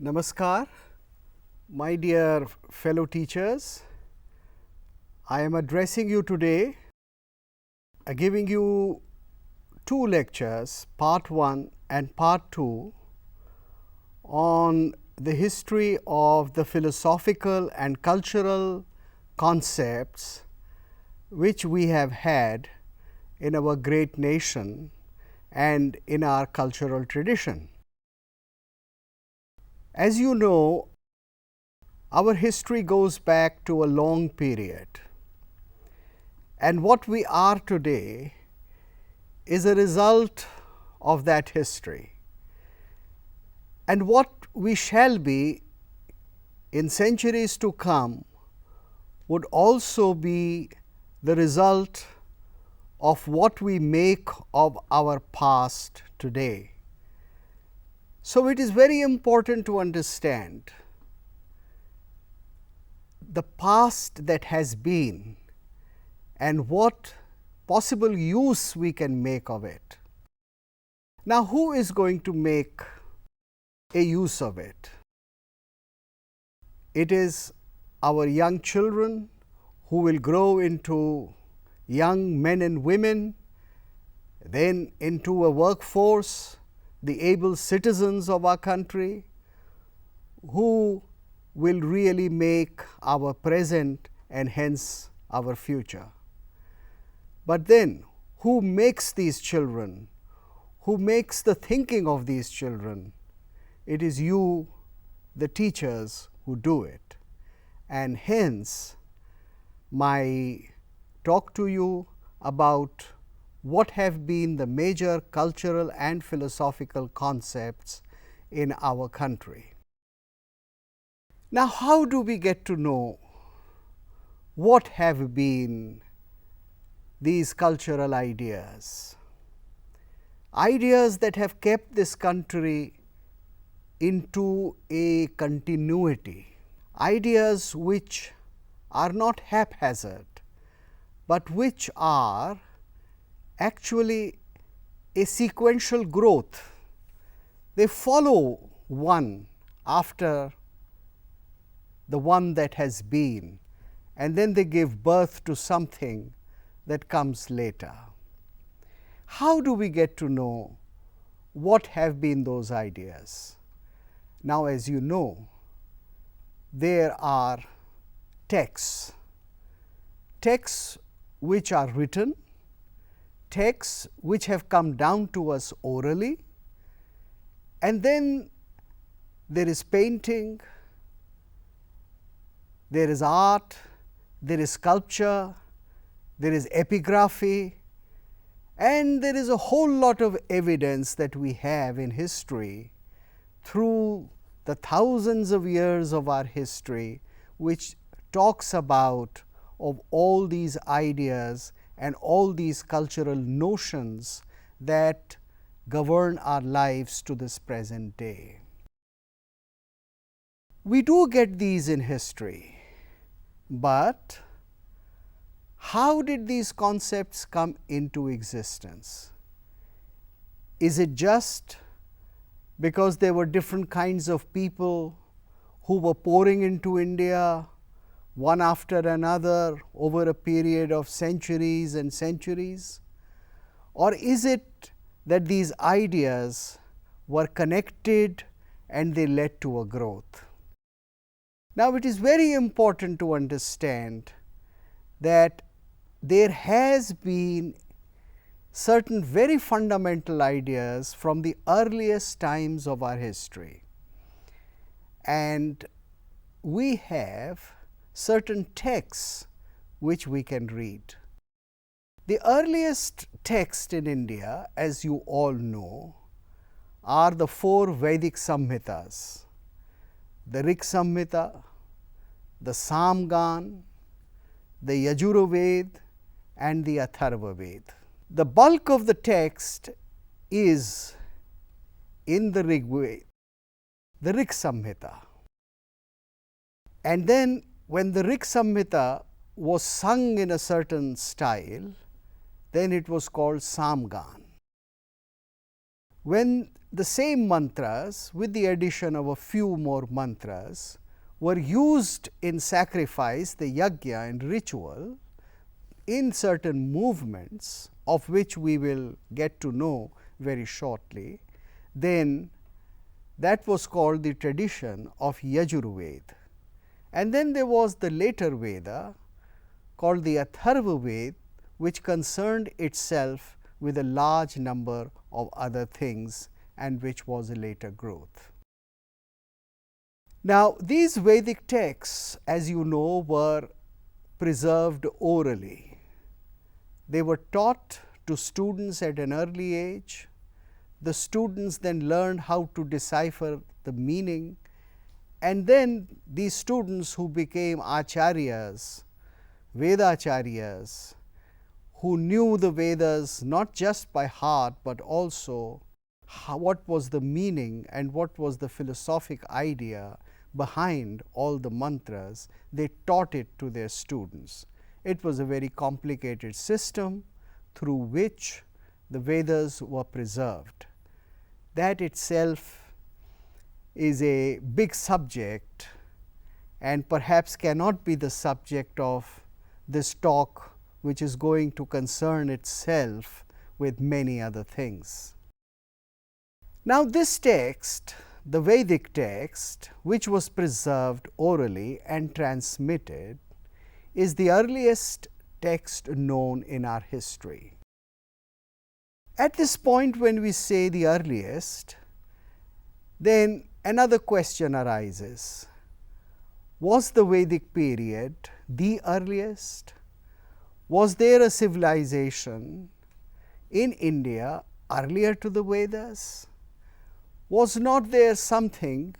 Namaskar, my dear fellow teachers. I am addressing you today, giving you two lectures, part 1 and part 2, on the history of the philosophical and cultural concepts which we have had in our great nation and in our cultural tradition. As you know, our history goes back to a long period, and what we are today is a result of that history. And what we shall be in centuries to come would also be the result of what we make of our past today. So, it is very important to understand the past that has been and what possible use we can make of it. Now, who is going to make a use of it? It is our young children who will grow into young men and women, then into a workforce, the able citizens of our country, who will really make our present and hence our future. But then, who makes these children? Who makes the thinking of these children? It is you, the teachers, who do it. And hence, my talk to you about what have been the major cultural and philosophical concepts in our country. Now, how do we get to know what have been these cultural ideas? Ideas that have kept this country into a continuity, ideas which are not haphazard, but which are actually a sequential growth. They follow one after the one that has been, and then they give birth to something that comes later. How do we get to know what have been those ideas? Now, as you know, there are texts which are written, texts which have come down to us orally, and then there is painting, there is art, there is sculpture, there is epigraphy, and there is a whole lot of evidence that we have in history through the thousands of years of our history, which talks about of all these ideas and all these cultural notions that govern our lives to this present day. We do get these in history, but how did these concepts come into existence? Is it just because there were different kinds of people who were pouring into India one after another over a period of centuries and centuries? Or is it that these ideas were connected and they led to a growth? Now, it is very important to understand that there has been certain very fundamental ideas from the earliest times of our history, and we have certain texts which we can read. The earliest text in India, as you all know, are the 4 Vedic Samhitas, the Rig Samhita, the Samgan, the Yajurved and the Atharva Ved. The bulk of the text is in the Rig Ved, the Rig Samhita. And then when the Rig Samhita was sung in a certain style, then it was called Samgan. when the same mantras, with the addition of a few more mantras, were used in sacrifice, the yajna and ritual, in certain movements, of which we will get to know very shortly, then that was called the tradition of Yajurveda. And then there was the later Veda called the Atharva Veda, which concerned itself with a large number of other things and which was a later growth. Now, these Vedic texts, as you know, were preserved orally. They were taught to students at an early age. The students then learned how to decipher the meaning, and then these students who became acharyas, Vedacharyas, who knew the Vedas not just by heart, but also what was the meaning and what was the philosophic idea behind all the mantras, they taught it to their students. It was a very complicated system through which the Vedas were preserved. That itself is a big subject and perhaps cannot be the subject of this talk, which is going to concern itself with many other things. Now, this text, the Vedic text, which was preserved orally and transmitted, is the earliest text known in our history. At this point, when we say the earliest, then another question arises. Was the Vedic period the earliest? Was there a civilization in India earlier to the Vedas? Was not there something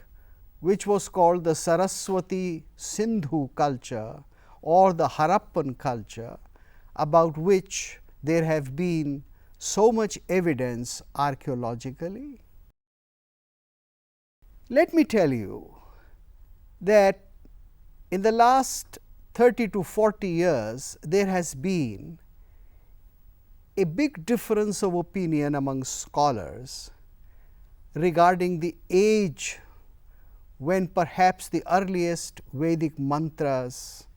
which was called the Saraswati Sindhu culture or the Harappan culture, about which there have been so much evidence archaeologically? Let me tell you that in the last 30 to 40 years, there has been a big difference of opinion among scholars regarding the age when perhaps the earliest Vedic mantras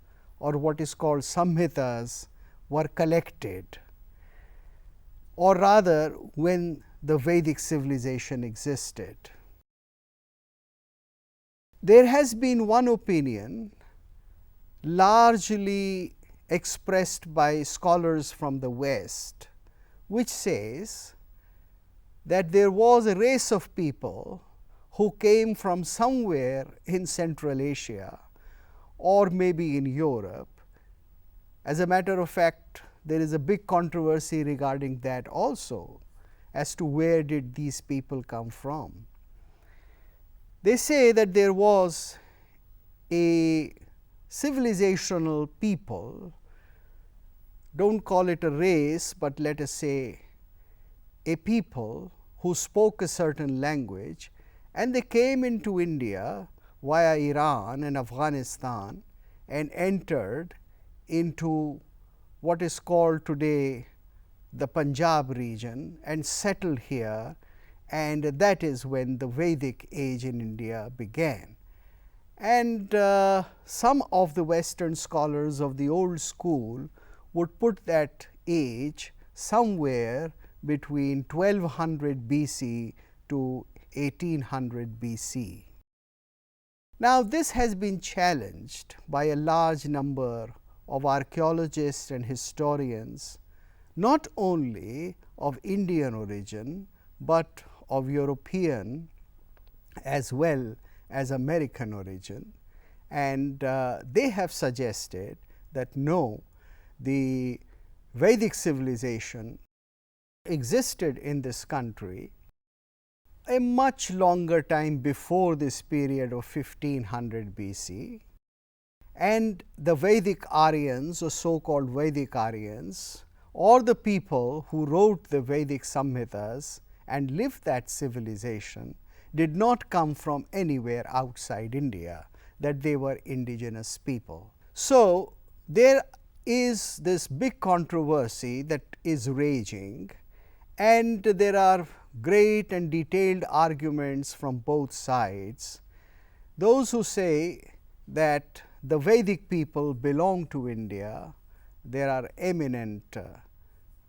or what is called samhitas were collected, or rather when the Vedic civilization existed. There has been one opinion largely expressed by scholars from the West, which says that there was a race of people who came from somewhere in Central Asia or maybe in Europe. As a matter of fact, there is a big controversy regarding that also, as to where did these people come from. They say that there was a civilizational people, don't call it a race, but let us say a people who spoke a certain language, and they came into India via Iran and Afghanistan and entered into what is called today the Punjab region and settled here, and that is when the Vedic age in India began. And some of the Western scholars of the old school would put that age somewhere between 1200 BC to 1800 BC. Now, this has been challenged by a large number of archaeologists and historians, not only of Indian origin, but of European as well as American origin, and they have suggested that no, the Vedic civilization existed in this country a much longer time before this period of 1500 BC, and the Vedic Aryans or so called Vedic Aryans, or the people who wrote the Vedic Samhitas and lived that civilization, did not come from anywhere outside India, that they were indigenous people. So, there is this big controversy that is raging, and there are great and detailed arguments from both sides. Those who say that the Vedic people belong to India, there are eminent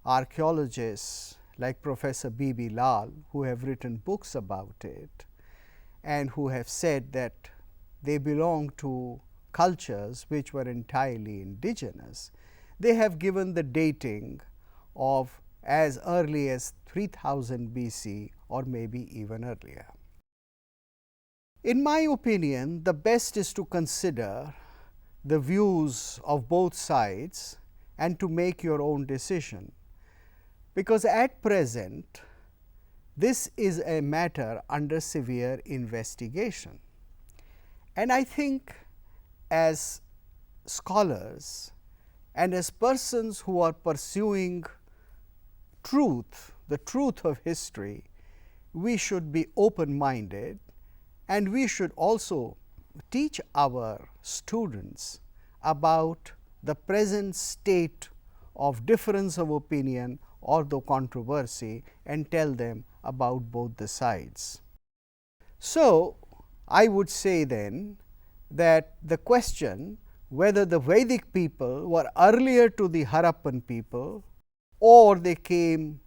archaeologists like Professor B.B. Lal who have written books about it and who have said that they belong to cultures which were entirely indigenous. They have given the dating of as early as 3000 BC or maybe even earlier. In my opinion, the best is to consider the views of both sides and to make your own decision, because at present this is a matter under severe investigation. And I think as scholars and as persons who are pursuing truth, the truth of history, we should be open-minded, and we should also teach our students about the present state of difference of opinion or the controversy and tell them about both the sides. So, I would say then that the question whether the Vedic people were earlier to the Harappan people or they came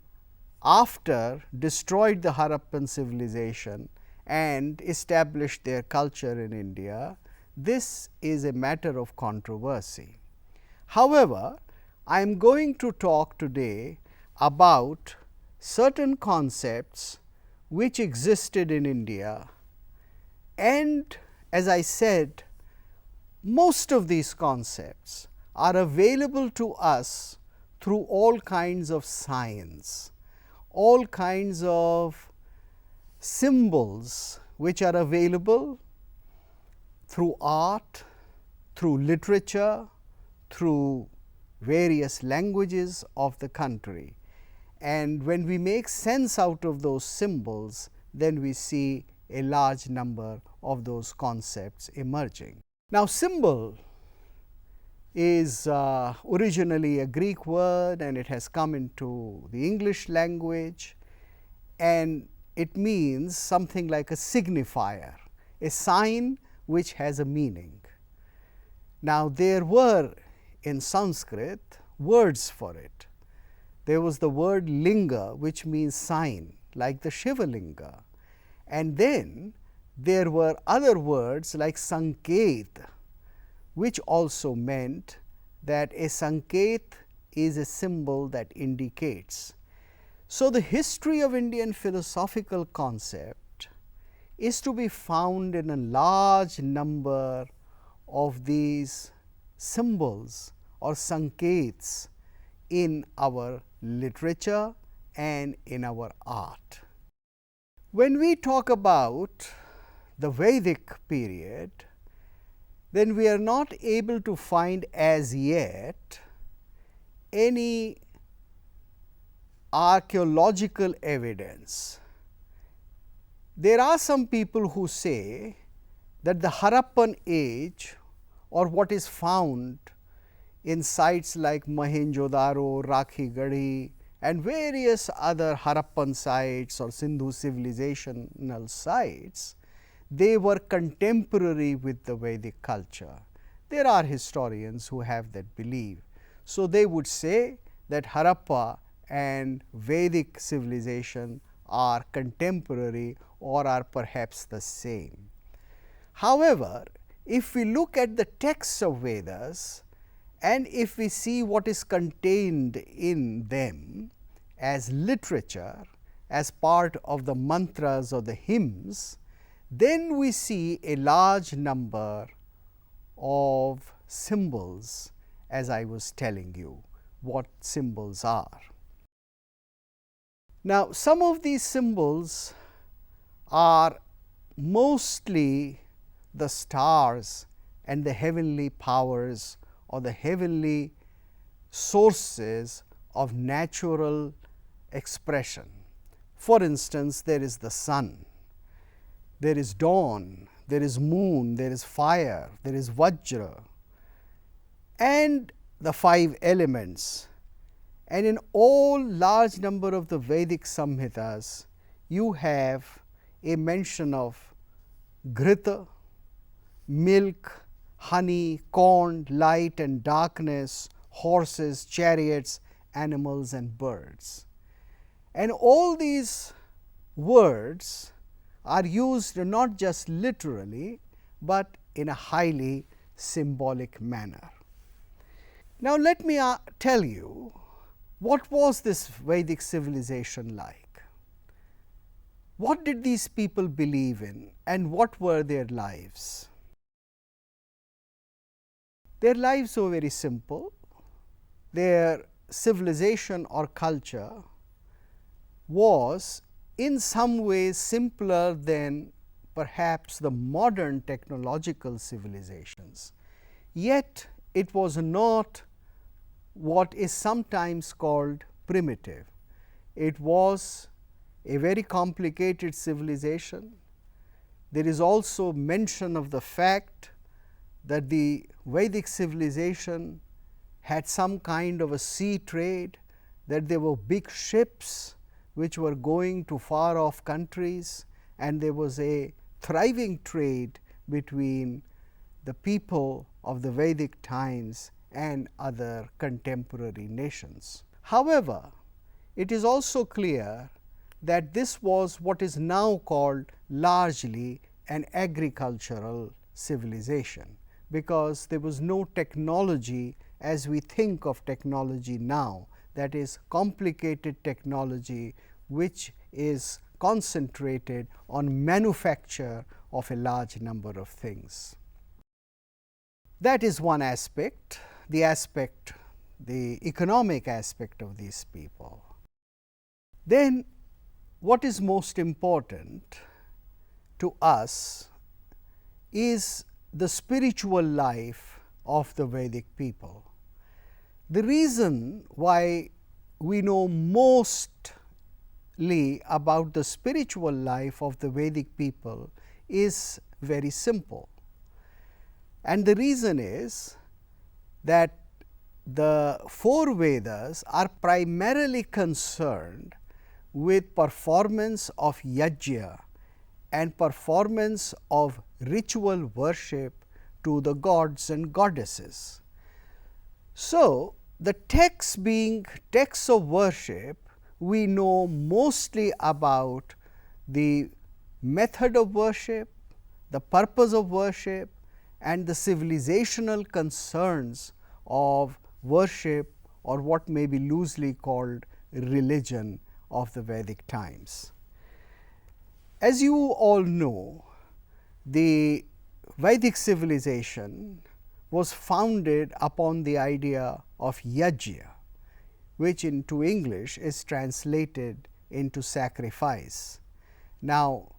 after, destroyed the Harappan civilization and established their culture in India, this is a matter of controversy. However, I am going to talk today about certain concepts which existed in India, and as I said, most of these concepts are available to us through all kinds of science, all kinds of symbols which are available through art, through literature, through various languages of the country. And when we make sense out of those symbols, then we see a large number of those concepts emerging. Now, symbol is originally a Greek word, and it has come into the English language, and it means something like a signifier, a sign which has a meaning. Now, there were in Sanskrit words for it. There was the word linga, which means sign, like the Shiva linga, and then there were other words like sanket, which also meant that a sanket is a symbol that indicates. So, the history of Indian philosophical concept is to be found in a large number of these symbols or sankets in our literature and in our art. When we talk about the Vedic period, then we are not able to find as yet any archaeological evidence. There are some people who say that the Harappan age, or what is found in sites like Mohenjo-daro, Rakhigarhi and various other Harappan sites or Sindhu civilizational sites, they were contemporary with the Vedic culture. There are historians who have that belief. So, they would say that Harappa and Vedic civilization are contemporary or are perhaps the same. However, if we look at the texts of Vedas and if we see what is contained in them as literature, as part of the mantras or the hymns, then we see a large number of symbols, as I was telling you what symbols are. Now, some of these symbols are mostly the stars and the heavenly powers or the heavenly sources of natural expression. For instance, there is the sun, there is dawn, there is moon, there is fire, there is Vajra, and the 5 elements. And in all large number of the Vedic Samhitas, you have a mention of ghrita, milk, honey, corn, light and darkness, horses, chariots, animals and birds. And all these words are used not just literally, but in a highly symbolic manner. Now, let me tell you, what was this Vedic civilization like? What did these people believe in, and what were their lives? Their lives were very simple. Their civilization or culture was in some ways simpler than perhaps the modern technological civilizations, yet it was not what is sometimes called primitive. It was a very complicated civilization. There is also mention of the fact that the Vedic civilization had some kind of a sea trade, that there were big ships which were going to far off countries, and there was a thriving trade between the people of the Vedic times and other contemporary nations. However, it is also clear that this was what is now called largely an agricultural civilization, because there was no technology as we think of technology now, that is complicated technology which is concentrated on manufacture of a large number of things. That is one aspect, the economic aspect of these people. Then what is most important to us is the spiritual life of the Vedic people. The reason why we know mostly about the spiritual life of the Vedic people is very simple. And the reason is that the four Vedas are primarily concerned with performance of yajna and performance of ritual worship to the gods and goddesses. So, the texts being texts of worship, we know mostly about the method of worship, the purpose of worship, and the civilizational concerns of worship, or what may be loosely called religion of the Vedic times. As you all know, the Vedic civilization was founded upon the idea of yajna, which into English is translated into sacrifice. Now,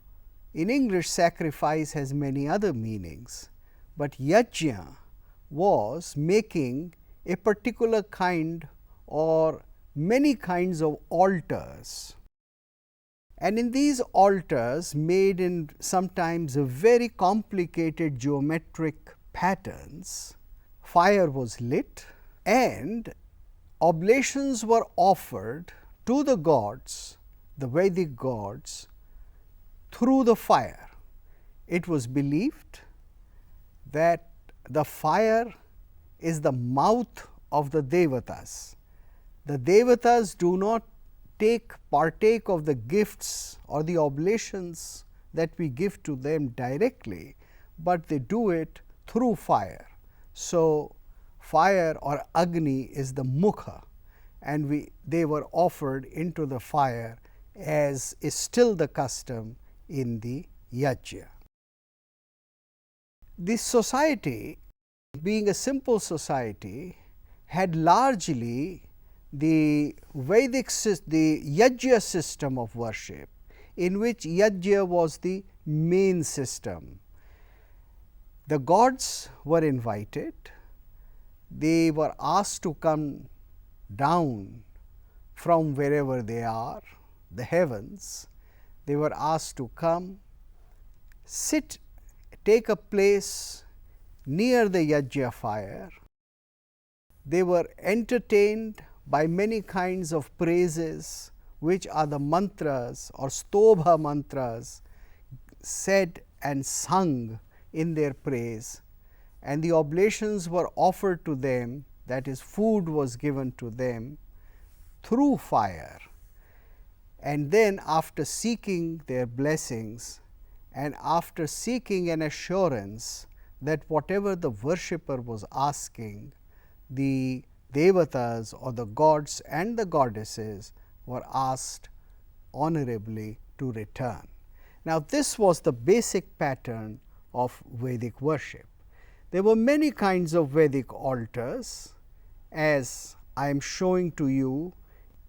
in English, sacrifice has many other meanings, but yajna was making a particular kind or many kinds of altars. And in these altars, made in sometimes a very complicated geometric patterns, fire was lit and oblations were offered to the gods, the Vedic gods, through the fire. It was believed that the fire is the mouth of the devatas. The devatas do not partake of the gifts or the oblations that we give to them directly, but they do it through fire. So, fire or Agni is the mukha, and they were offered into the fire, as is still the custom in the yajna. This society, being a simple society, had largely the yajna system of worship, in which yajna was the main system. The gods were invited, they were asked to come down from wherever they are, the heavens. They were asked to come, take a place near the yajna fire. They were entertained by many kinds of praises which are the mantras or stobha mantras said and sung in their praise, and the oblations were offered to them, that is, food was given to them through fire. And then after seeking their blessings and after seeking an assurance that whatever the worshipper was asking, the devatas or the gods and the goddesses were asked honorably to return. Now, this was the basic pattern of Vedic worship. There were many kinds of Vedic altars, as I am showing to you.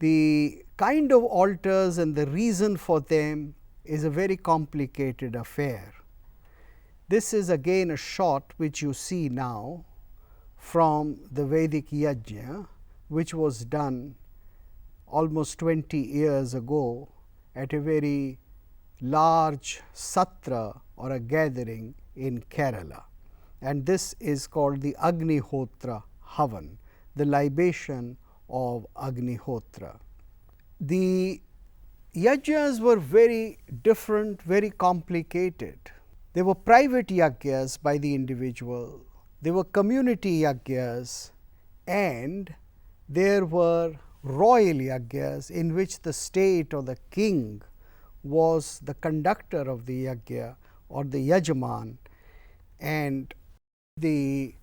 The kind of altars and the reason for them is a very complicated affair. This is again a shot which you see now from the Vedic yajna, which was done almost 20 years ago at a very large satra or a gathering in Kerala, and this is called the Agnihotra Havan, the libation of Agnihotra. The yajnas were very different, very complicated. There were private yajnas by the individual, there were community yajnas, and there were royal yajnas in which the state or the king was the conductor of the yajna or the yajman, and the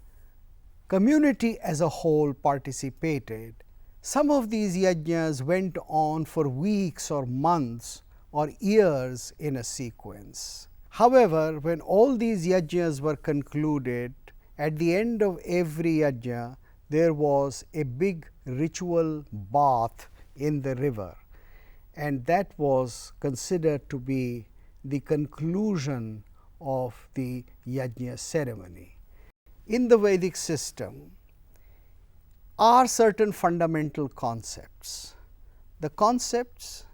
community as a whole participated. Some of these yajnas went on for weeks or months or years in a sequence. However, when all these yajnas were concluded, at the end of every yajna there was a big ritual bath in the river, and that was considered to be the conclusion of the yajna ceremony. In the Vedic system are certain fundamental concepts. The concepts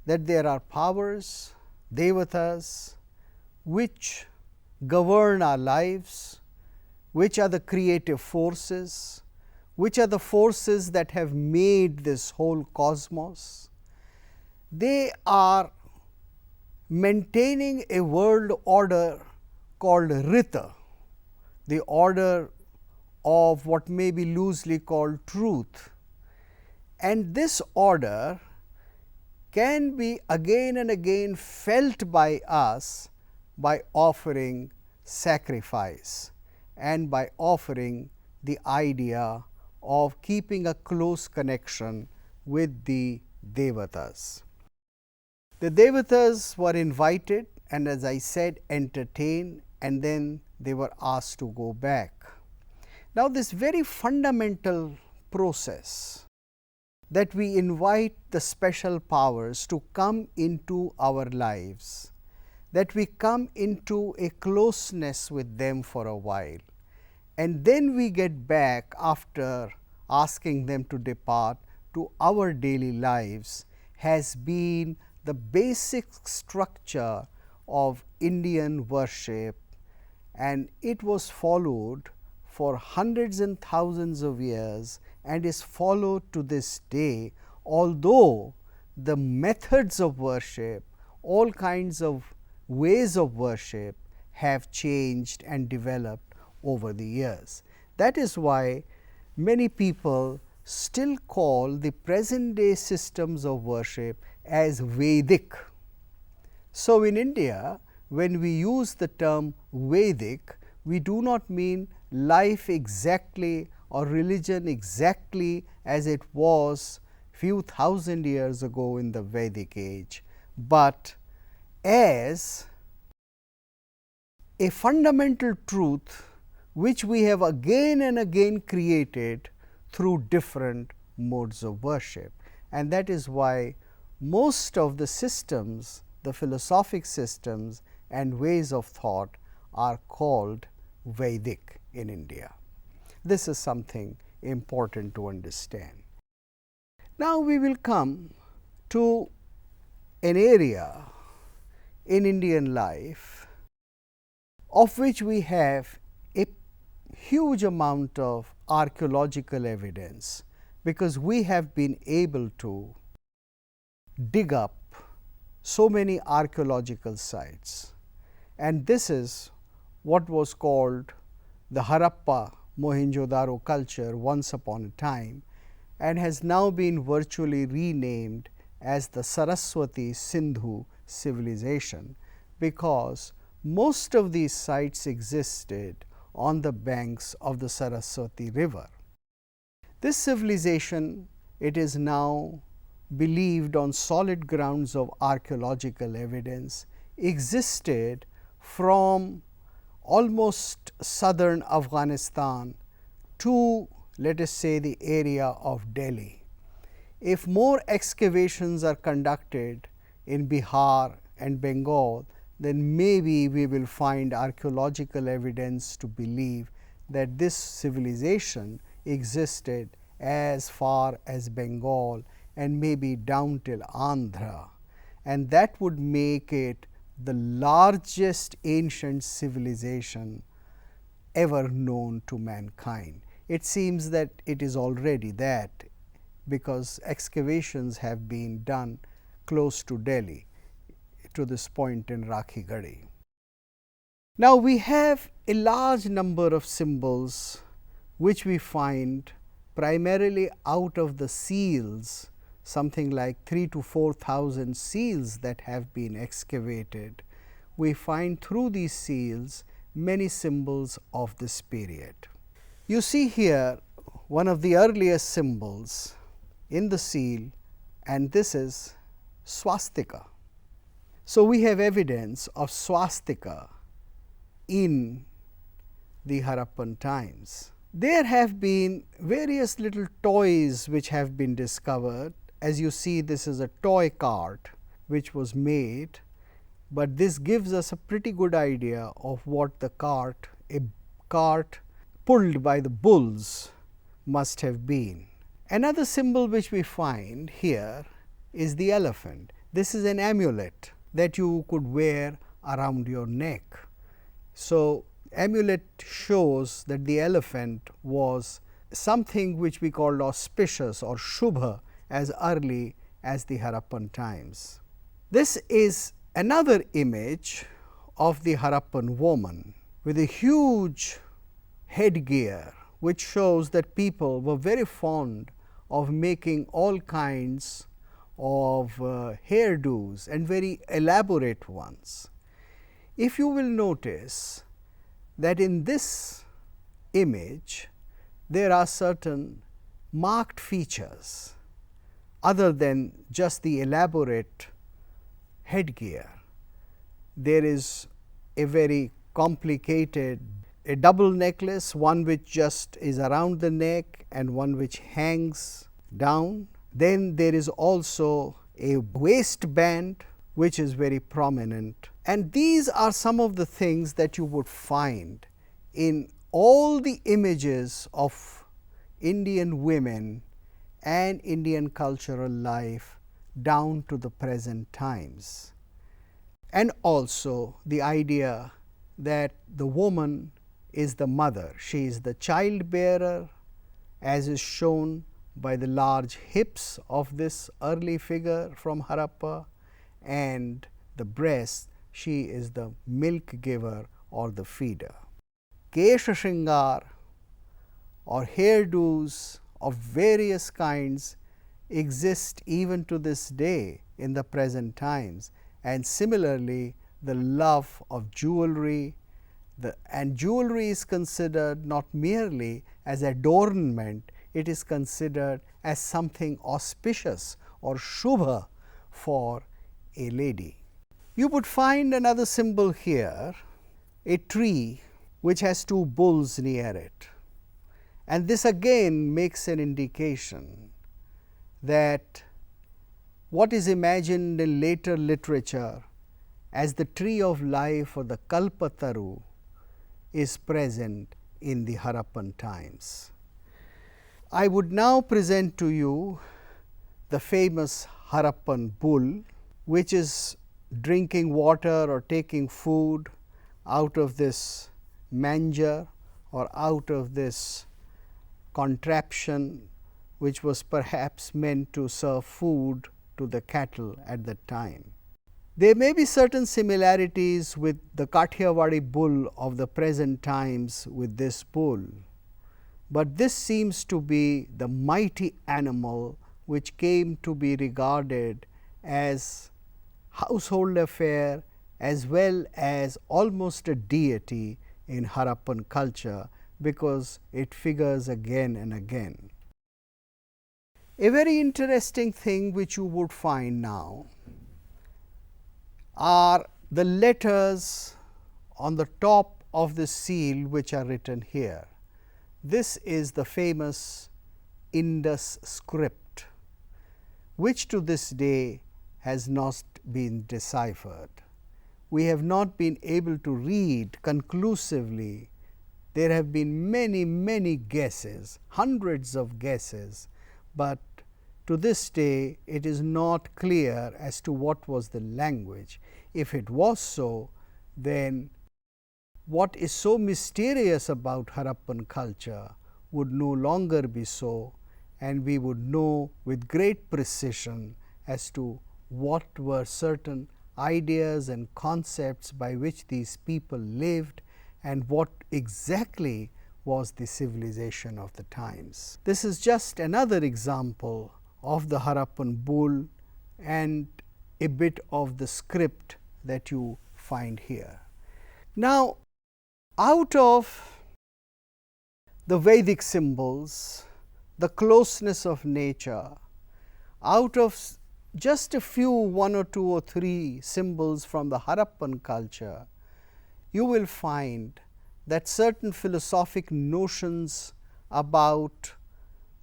that there are powers, devatas, which govern our lives, which are the creative forces, which are the forces that have made this whole cosmos. They are maintaining a world order called Rita, the order of what may be loosely called truth. And this order can be again and again felt by us by offering sacrifice and by offering the idea of keeping a close connection with the devatas. The devatas were invited and, as I said, entertained, and then they were asked to go back. Now, this very fundamental process that we invite the special powers to come into our lives, that we come into a closeness with them for a while, and then we get back after asking them to depart to our daily lives, has been the basic structure of Indian worship, and it was followed for hundreds and thousands of years and is followed to this day, although the methods of worship, all kinds of ways of worship have changed and developed over the years. That is why many people still call the present day systems of worship as Vedic. So, in India, when we use the term Vedic, we do not mean life exactly or religion exactly as it was few thousand years ago in the Vedic age, but as a fundamental truth which we have again and again created through different modes of worship. And that is why most of the systems, the philosophic systems and ways of thought are called Vedic in India. This is something important to understand. Now, we will come to an area in Indian life of which we have a huge amount of archaeological evidence, because we have been able to dig up so many archaeological sites, and this is what was called the Harappa Mohenjo-daro culture once upon a time, and has now been virtually renamed as the Saraswati Sindhu civilization, because most of these sites existed on the banks of the Saraswati river. This civilization, it is now believed on solid grounds of archaeological evidence, existed from almost southern Afghanistan to, let us say, the area of Delhi. If more excavations are conducted in Bihar and Bengal, then maybe we will find archaeological evidence to believe that this civilization existed as far as Bengal and maybe down till Andhra, and that would make it the largest ancient civilization ever known to mankind. It seems that it is already that, because excavations have been done close to Delhi, to this point in Rakhigadi. Now, we have a large number of symbols which we find primarily out of the seals, something like 3,000 to 4,000 seals that have been excavated. We find through these seals many symbols of this period. You see here one of the earliest symbols in the seal, and this is swastika. So, we have evidence of swastika in the Harappan times. There have been various little toys which have been discovered. As you see, this is a toy cart which was made, but this gives us a pretty good idea of what the cart, a cart pulled by the bulls, must have been. Another symbol which we find here is the elephant. This is an amulet that you could wear around your neck. So, amulet shows that the elephant was something which we called auspicious or shubha as early as the Harappan times. This is another image of the Harappan woman with a huge headgear, which shows that people were very fond of making all kinds of hairdos, and very elaborate ones. If you will notice that in this image there are certain marked features other than just the elaborate headgear. There is a very complicated double necklace, one which just is around the neck and one which hangs down. Then there is also a waistband which is very prominent, and these are some of the things that you would find in all the images of Indian women and Indian cultural life down to the present times. And also the idea that the woman is the mother, she is the child bearer, as is shown by the large hips of this early figure from Harappa, and the breast, she is the milk giver or the feeder. Kesha Shringar or hairdos of various kinds exist even to this day in the present times, and similarly the love of jewelry, and jewelry is considered not merely as adornment, it is considered as something auspicious or shubha for a lady. You would find another symbol here, a tree which has two bulls near it, and this again makes an indication that what is imagined in later literature as the tree of life or the Kalpataru is present in the Harappan times. I would now present to you the famous Harappan bull, which is drinking water or taking food out of this manger or out of this contraption, which was perhaps meant to serve food to the cattle at that time. There may be certain similarities with the Kathiawadi bull of the present times with this bull, but this seems to be the mighty animal which came to be regarded as household affair as well as almost a deity in Harappan culture, because it figures again and again. A very interesting thing which you would find now are the letters on the top of the seal which are written here. This is the famous Indus script, which to this day has not been deciphered. We have not been able to read conclusively. There have been many guesses, hundreds of guesses, but to this day it is not clear as to what was the language. If it was so, then what is so mysterious about Harappan culture would no longer be so, and we would know with great precision as to what were certain ideas and concepts by which these people lived and what exactly was the civilization of the times. This is just another example of the Harappan bull and a bit of the script that you find here. Now, out of the Vedic symbols, the closeness of nature, out of just a few, one or two or three symbols from the Harappan culture, you will find that certain philosophic notions about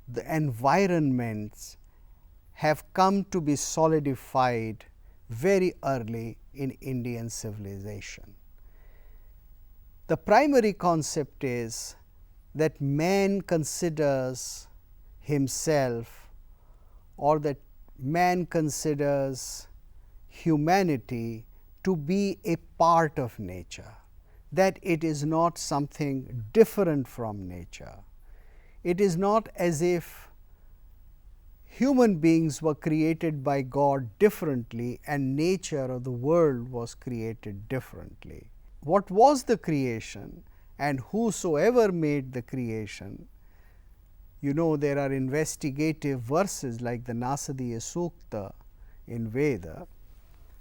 the environments have come to be solidified very early in Indian civilization. The primary concept is that man considers himself, or that man considers humanity to be a part of nature, that it is not something different from nature. It is not as if human beings were created by God differently and nature or the world was created differently. What was the creation, and whosoever made the creation, you know, there are investigative verses like the Nasadiya Sukta in Veda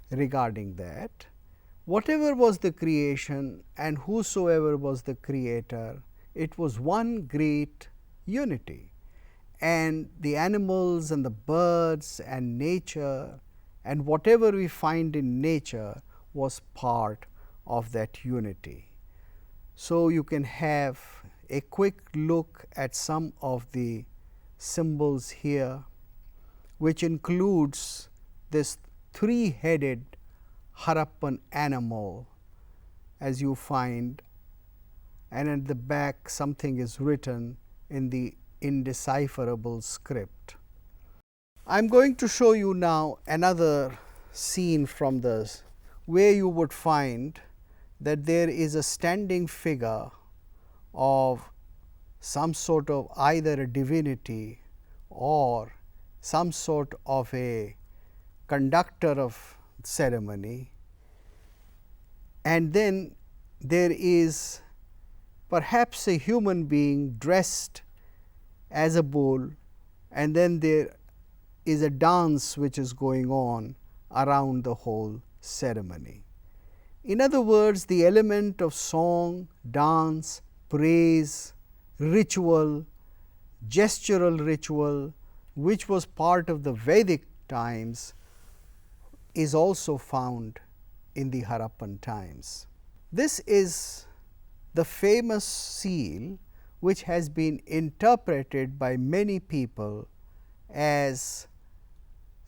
regarding that. Whatever was the creation and whosoever was the creator, it was one great unity, and the animals and the birds and nature and whatever we find in nature was part of that unity. So, you can have a quick look at some of the symbols here, which includes this three-headed Harappan animal, as you find, and at the back something is written in the indecipherable script. I am going to show you now another scene from this, where you would find that there is a standing figure of some sort of either a divinity or some sort of a conductor of ceremony, and then there is perhaps a human being dressed as a bull, and then there is a dance which is going on around the whole ceremony. In other words, the element of song, dance, praise, ritual, gestural ritual, which was part of the Vedic times, is also found in the Harappan times. This is the famous seal which has been interpreted by many people as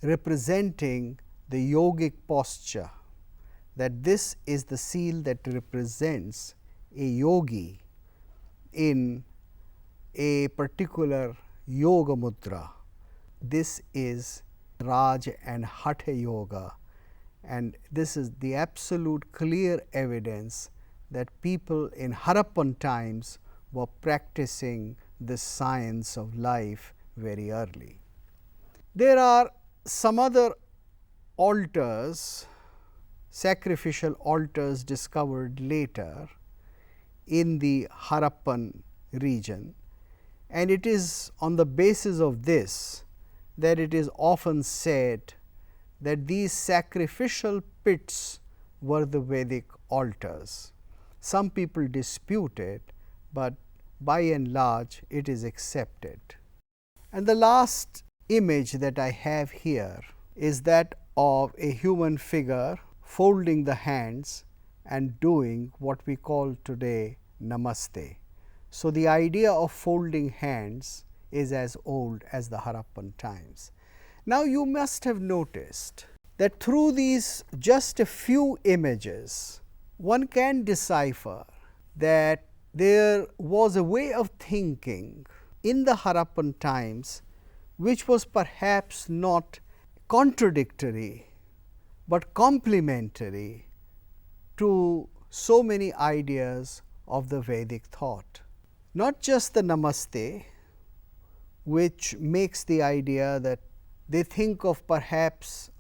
representing the yogic posture, that this is the seal that represents a yogi in a particular yoga mudra. This is Raj and Hatha Yoga, and this is the absolute clear evidence that people in Harappan times were practicing this science of life very early. There are some other altars, sacrificial altars discovered later in the Harappan region, and it is on the basis of this that it is often said that these sacrificial pits were the Vedic altars. Some people dispute it, but by and large it is accepted. And the last image that I have here is that of a human figure folding the hands and doing what we call today Namaste. So, the idea of folding hands is as old as the Harappan times. Now, you must have noticed that through these just a few images, one can decipher that there was a way of thinking in the Harappan times which was perhaps not contradictory, but complementary to so many ideas of the Vedic thought. Not just the Namaste, which makes the idea that they think of perhaps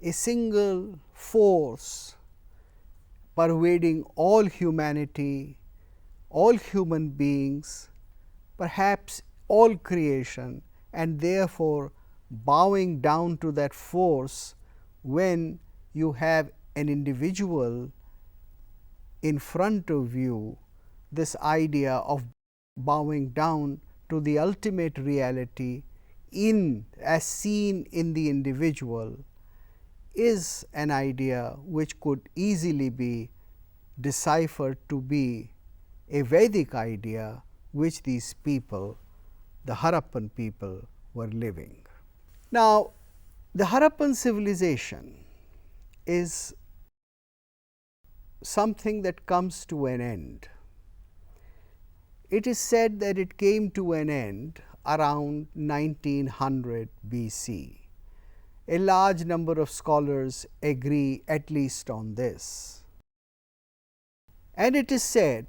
a single force pervading all humanity, all human beings, perhaps all creation, and therefore bowing down to that force when you have an individual in front of you. This idea of bowing down to the ultimate reality as seen in the individual is an idea which could easily be deciphered to be a Vedic idea which these people, the Harappan people, were living. Now, the Harappan civilization is something that comes to an end. It is said that it came to an end around 1900 BC. A large number of scholars agree at least on this. And it is said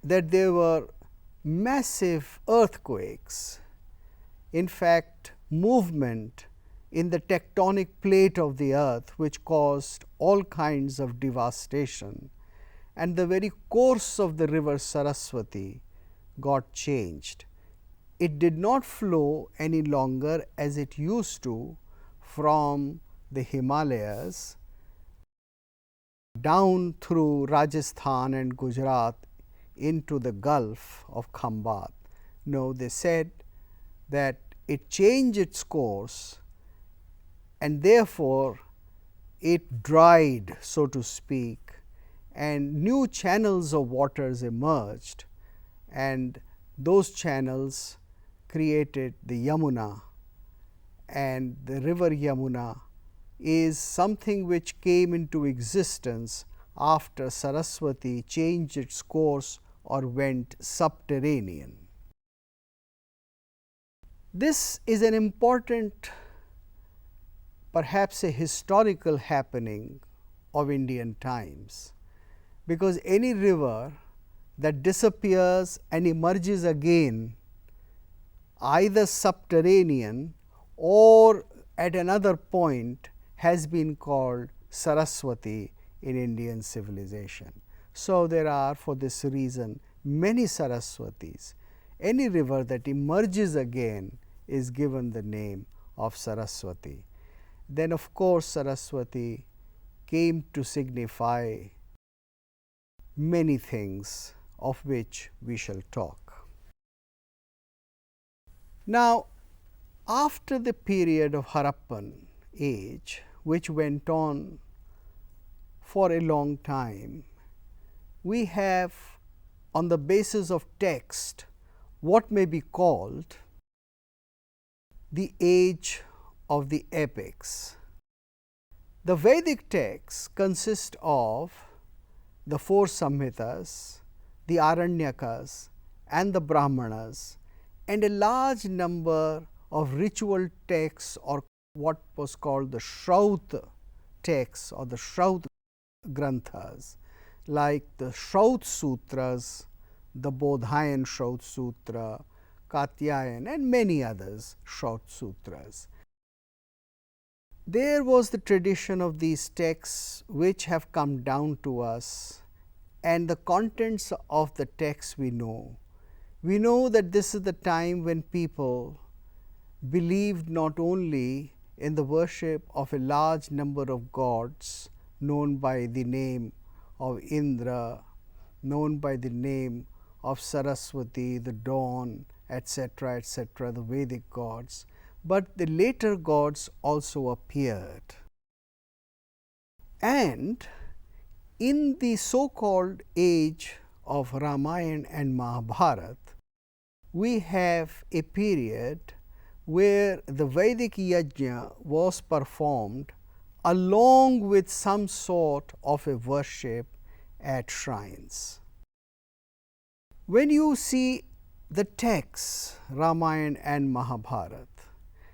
that there were massive earthquakes, in fact, movement in the tectonic plate of the earth, which caused all kinds of devastation, and the very course of the river Saraswati got changed. It did not flow any longer as it used to from the Himalayas down through Rajasthan and Gujarat into the Gulf of Khambat. No, they said that it changed its course and therefore it dried, so to speak, and new channels of waters emerged, and those channels created the Yamuna, and the river Yamuna is something which came into existence after Saraswati changed its course or went subterranean. This is an important, perhaps a historical happening of Indian times, because any river that disappears and emerges again either subterranean or at another point has been called Saraswati in Indian civilization. So, there are for this reason many Saraswatis. Any river that emerges again is given the name of Saraswati. Then of course, Saraswati came to signify many things of which we shall talk. Now, after the period of Harappan age, which went on for a long time, we have on the basis of text what may be called the age of the epics. The Vedic texts consist of the four Samhitas, the Aranyakas and the Brahmanas, and a large number of ritual texts or what was called the Shraut texts or the Shraut Granthas, like the Shraut Sutras, the Bodhayan Shraut Sutra, Katyayan and many others Shraut Sutras. There was the tradition of these texts which have come down to us, and the contents of the text we know. We know that this is the time when people believed not only in the worship of a large number of gods known by the name of Indra, known by the name of Saraswati, the dawn, etc., etc., the Vedic gods, but the later gods also appeared. And in the so-called age of Ramayana and Mahabharata, we have a period where the Vedic yajna was performed along with some sort of a worship at shrines. When you see the texts Ramayana and Mahabharata,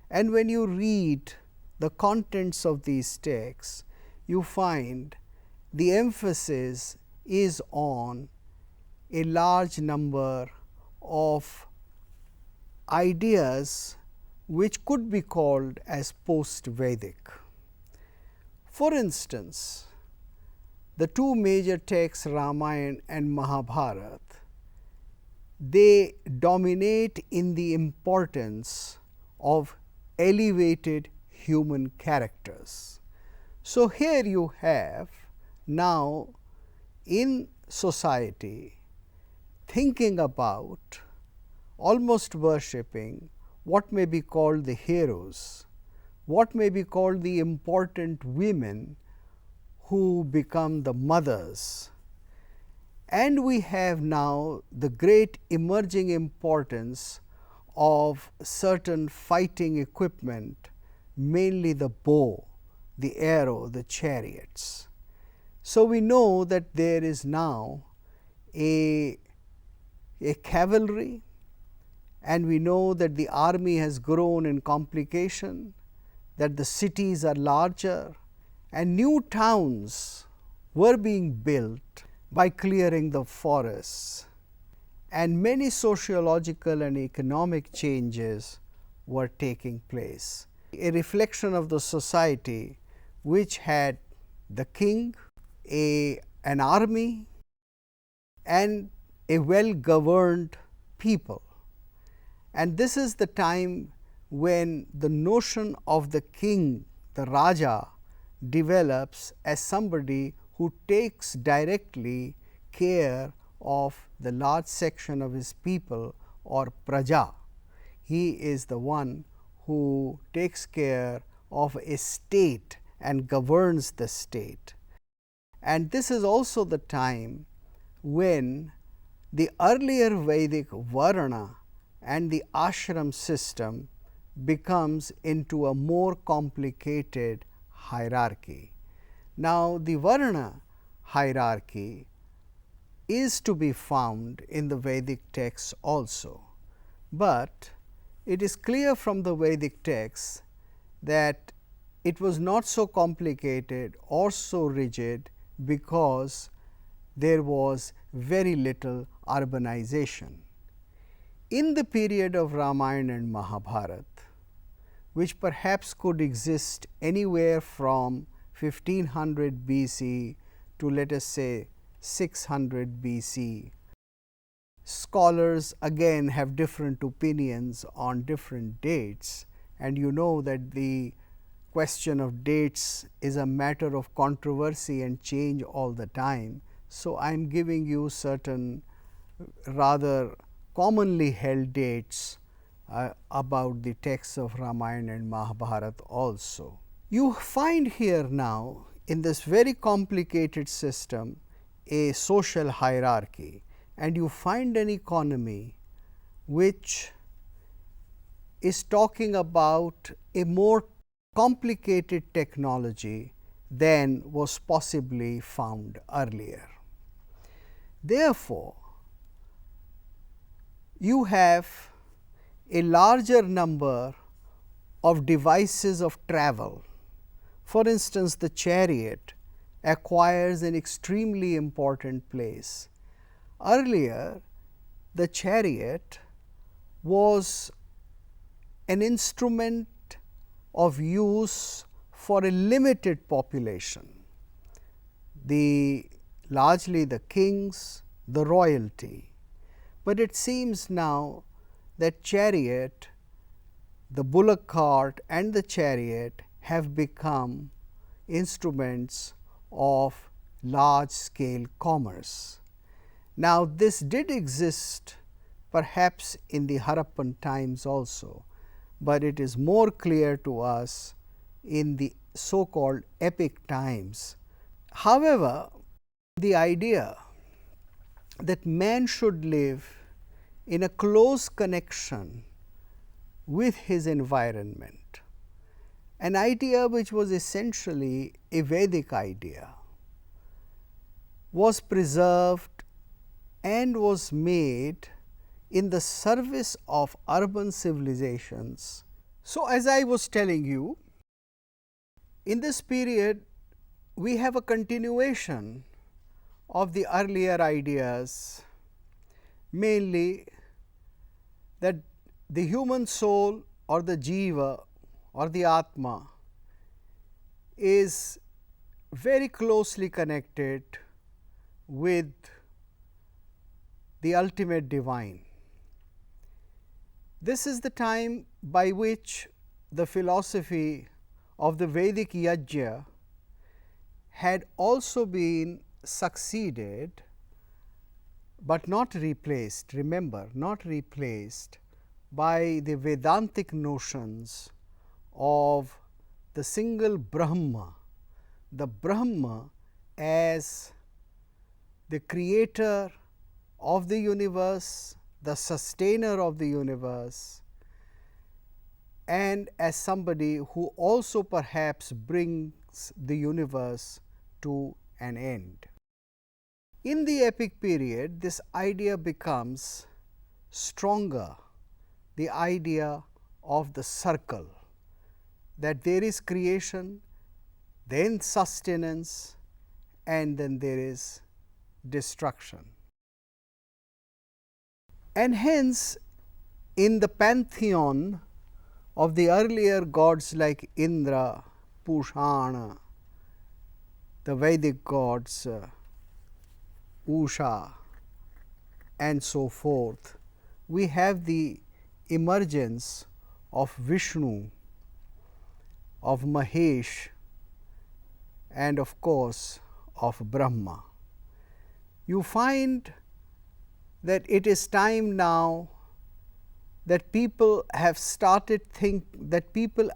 and when you read the contents of these texts, you find the emphasis is on a large number of ideas which could be called as post-Vedic. For instance, the two major texts Ramayana and Mahabharata, they dominate in the importance of elevated human characters. So, here you have now in society thinking about, almost worshipping what may be called the heroes, what may be called the important women who become the mothers. And we have now the great emerging importance of certain fighting equipment, mainly the bow, the arrow, the chariots. So, we know that there is now a cavalry, and we know that the army has grown in complication, that the cities are larger, and new towns were being built by clearing the forests, and many sociological and economic changes were taking place. A reflection of the society which had the king, an army, and a well governed people. And this is the time when the notion of the king, the Raja, develops as somebody who takes directly care of the large section of his people, or praja. He is the one who takes care of a state and governs the state. And this is also the time when the earlier Vedic Varna and the ashram system becomes into a more complicated hierarchy. Now, the Varna hierarchy is to be found in the Vedic texts also, but it is clear from the Vedic texts that it was not so complicated or so rigid, because there was very little urbanization. In the period of Ramayana and Mahabharata, which perhaps could exist anywhere from 1500 BC to, let us say, 600 BC. Scholars again have different opinions on different dates, and you know that the question of dates is a matter of controversy and change all the time. So, I am giving you certain rather commonly held dates about the texts of Ramayana and Mahabharata also. You find here now in this very complicated system a social hierarchy, and you find an economy which is talking about a more complicated technology than was possibly found earlier. Therefore, you have a larger number of devices of travel. For instance, the chariot acquires an extremely important place. Earlier, the chariot was an instrument of use for a limited population, largely the kings, the royalty. But it seems now that chariot, the bullock cart and the chariot have become instruments of large scale commerce. Now, this did exist perhaps in the Harappan times also, but it is more clear to us in the so called epic times. However, the idea that man should live in a close connection with his environment, an idea which was essentially a Vedic idea, was preserved and was made in the service of urban civilizations. So, as I was telling you, in this period we have a continuation of the earlier ideas, mainly that the human soul or the jiva or the atma is very closely connected with the ultimate divine. This is the time by which the philosophy of the Vedic yajna had also been succeeded, but not replaced, remember, not replaced by the Vedantic notions of the single Brahma, the Brahma as the creator of the universe, the sustainer of the universe, and as somebody who also perhaps brings the universe to an end. In the epic period, this idea becomes stronger, the idea of the circle, that there is creation, then sustenance, and then there is destruction. And hence, in the pantheon of the earlier gods like Indra, Pushana, the Vedic gods, Usha, and so forth, we have the emergence of Vishnu, of Mahesh, and of course of Brahma. You find that it is time now that people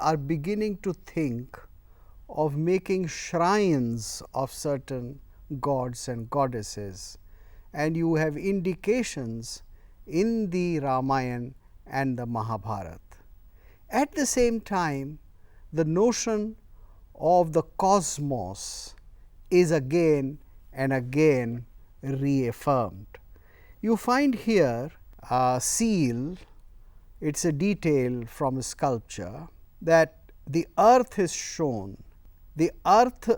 are beginning to think of making shrines of certain gods and goddesses, and you have indications in the Ramayana and the Mahabharata. At the same time, the notion of the cosmos is again and again reaffirmed. You find here a seal, it is a detail from a sculpture, that the earth is shown. The earth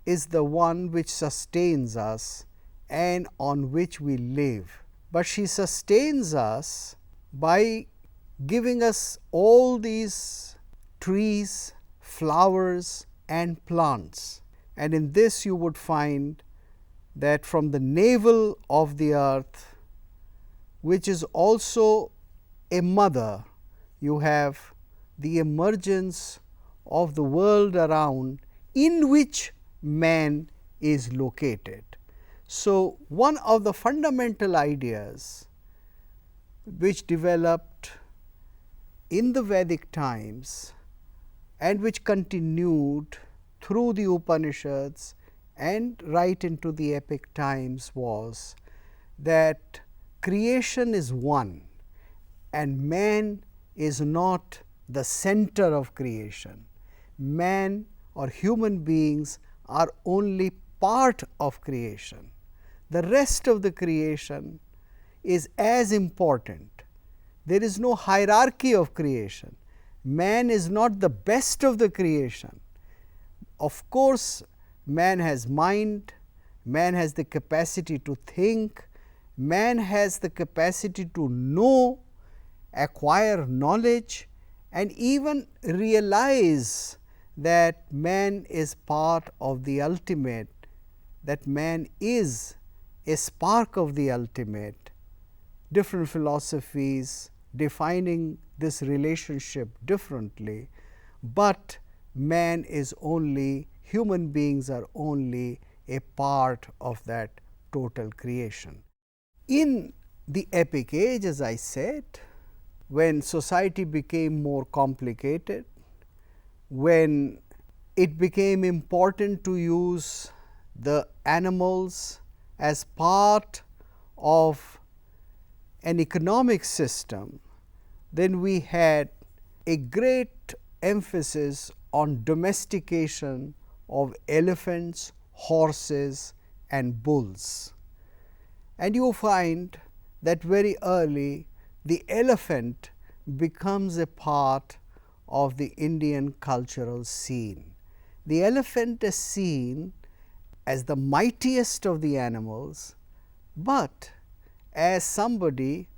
is the one which sustains us and on which we live, but she sustains us by giving us all these trees, flowers and plants. And in this you would find that from the navel of the earth, which is also a mother, you have the emergence of the world around in which man is located. So, one of the fundamental ideas which developed in the Vedic times and which continued through the Upanishads and right into the epic times was that creation is one and man is not the center of creation. Man or human beings are only part of creation. The rest of the creation is as important. There is no hierarchy of creation. Man is not the best of the creation. Of course, man has mind, man has the capacity to think, man has the capacity to know, acquire knowledge and even realize that man is part of the ultimate, that man is a spark of the ultimate. Different philosophies defining this relationship differently, but man is only, human beings are only a part of that total creation. In the epic age, as I said, when society became more complicated, when it became important to use the animals as part of an economic system, then we had a great emphasis on domestication of elephants, horses, and bulls. And you find that very early the elephant becomes a part of the Indian cultural scene. The elephant is seen as the mightiest of the animals, but as somebody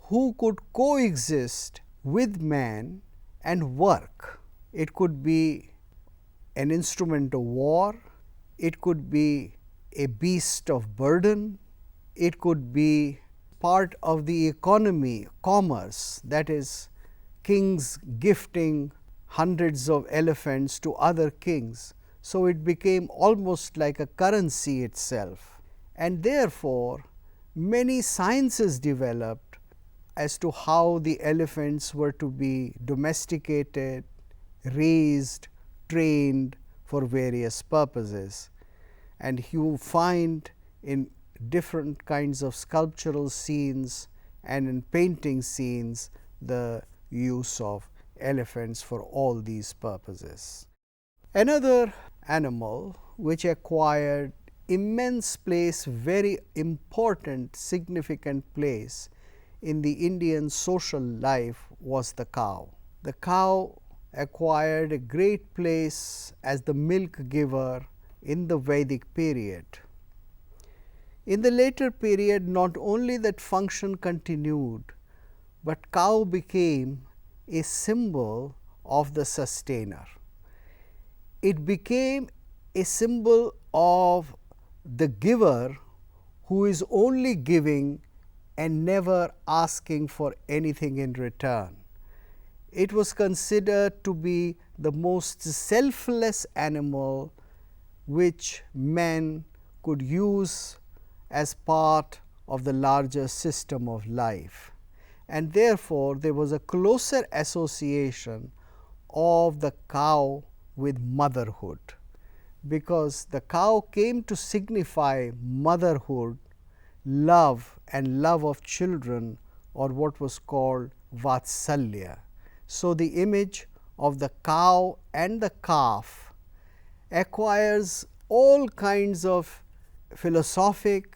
who could coexist with man and work. It could be an instrument of war, it could be a beast of burden, it could be part of the economy, commerce, that is, kings gifting hundreds of elephants to other kings. So it became almost like a currency itself, and therefore many sciences developed as to how the elephants were to be domesticated, raised, trained for various purposes. And you find in different kinds of sculptural scenes and in painting scenes the use of elephants for all these purposes. Another animal which acquired immense place, very important, significant place in the Indian social life was the cow. The cow acquired a great place as the milk giver in the Vedic period. In the later period, not only that function continued, but cow became a symbol of the sustainer. It became a symbol of the giver who is only giving and never asking for anything in return. It was considered to be the most selfless animal which man could use as part of the larger system of life, and therefore there was a closer association of the cow with motherhood, because the cow came to signify motherhood, love and love of children, or what was called vatsalya. So the image of the cow and the calf acquires all kinds of philosophic,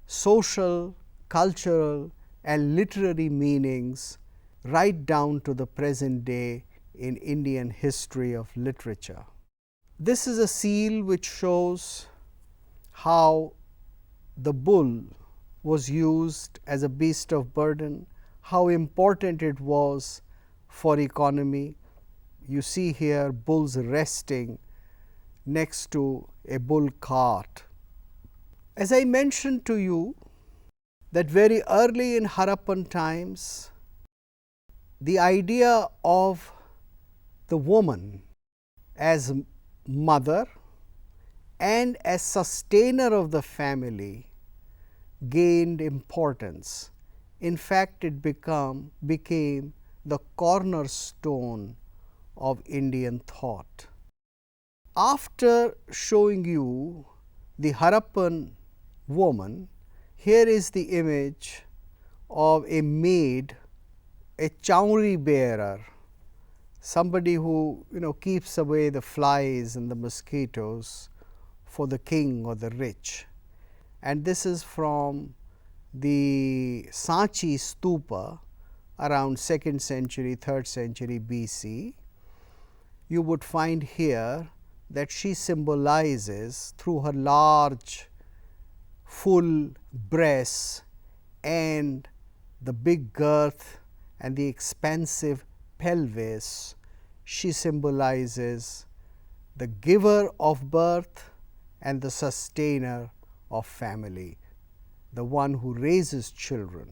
social, cultural and literary meanings right down to the present day in Indian history of literature. This is a seal which shows how the bull was used as a beast of burden, how important it was for economy. You see here bulls resting next to a bull cart. As I mentioned to you that very early in Harappan times, the idea of the woman as mother and as sustainer of the family gained importance. In fact, it became the cornerstone of Indian thought. After showing you the Harappan woman, here is the image of a maid, a chowri bearer, somebody who keeps away the flies and the mosquitoes for the king or the rich. And this is from the Sanchi stupa around 2nd century, 3rd century BC. You would find here that she symbolizes, through her large full breasts and the big girth and the expansive pelvis, she symbolizes the giver of birth and the sustainer of family, the one who raises children,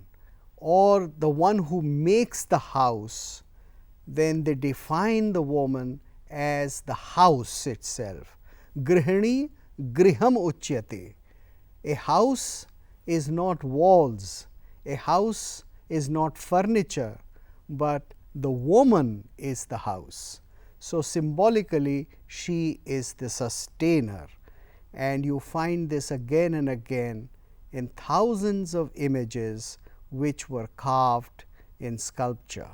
or the one who makes the house. Then they define the woman as the house itself. Grihini griham uchyate. A house is not walls, a house is not furniture, but the woman is the house. So, symbolically she is the sustainer, and you find this again and again in thousands of images which were carved in sculpture.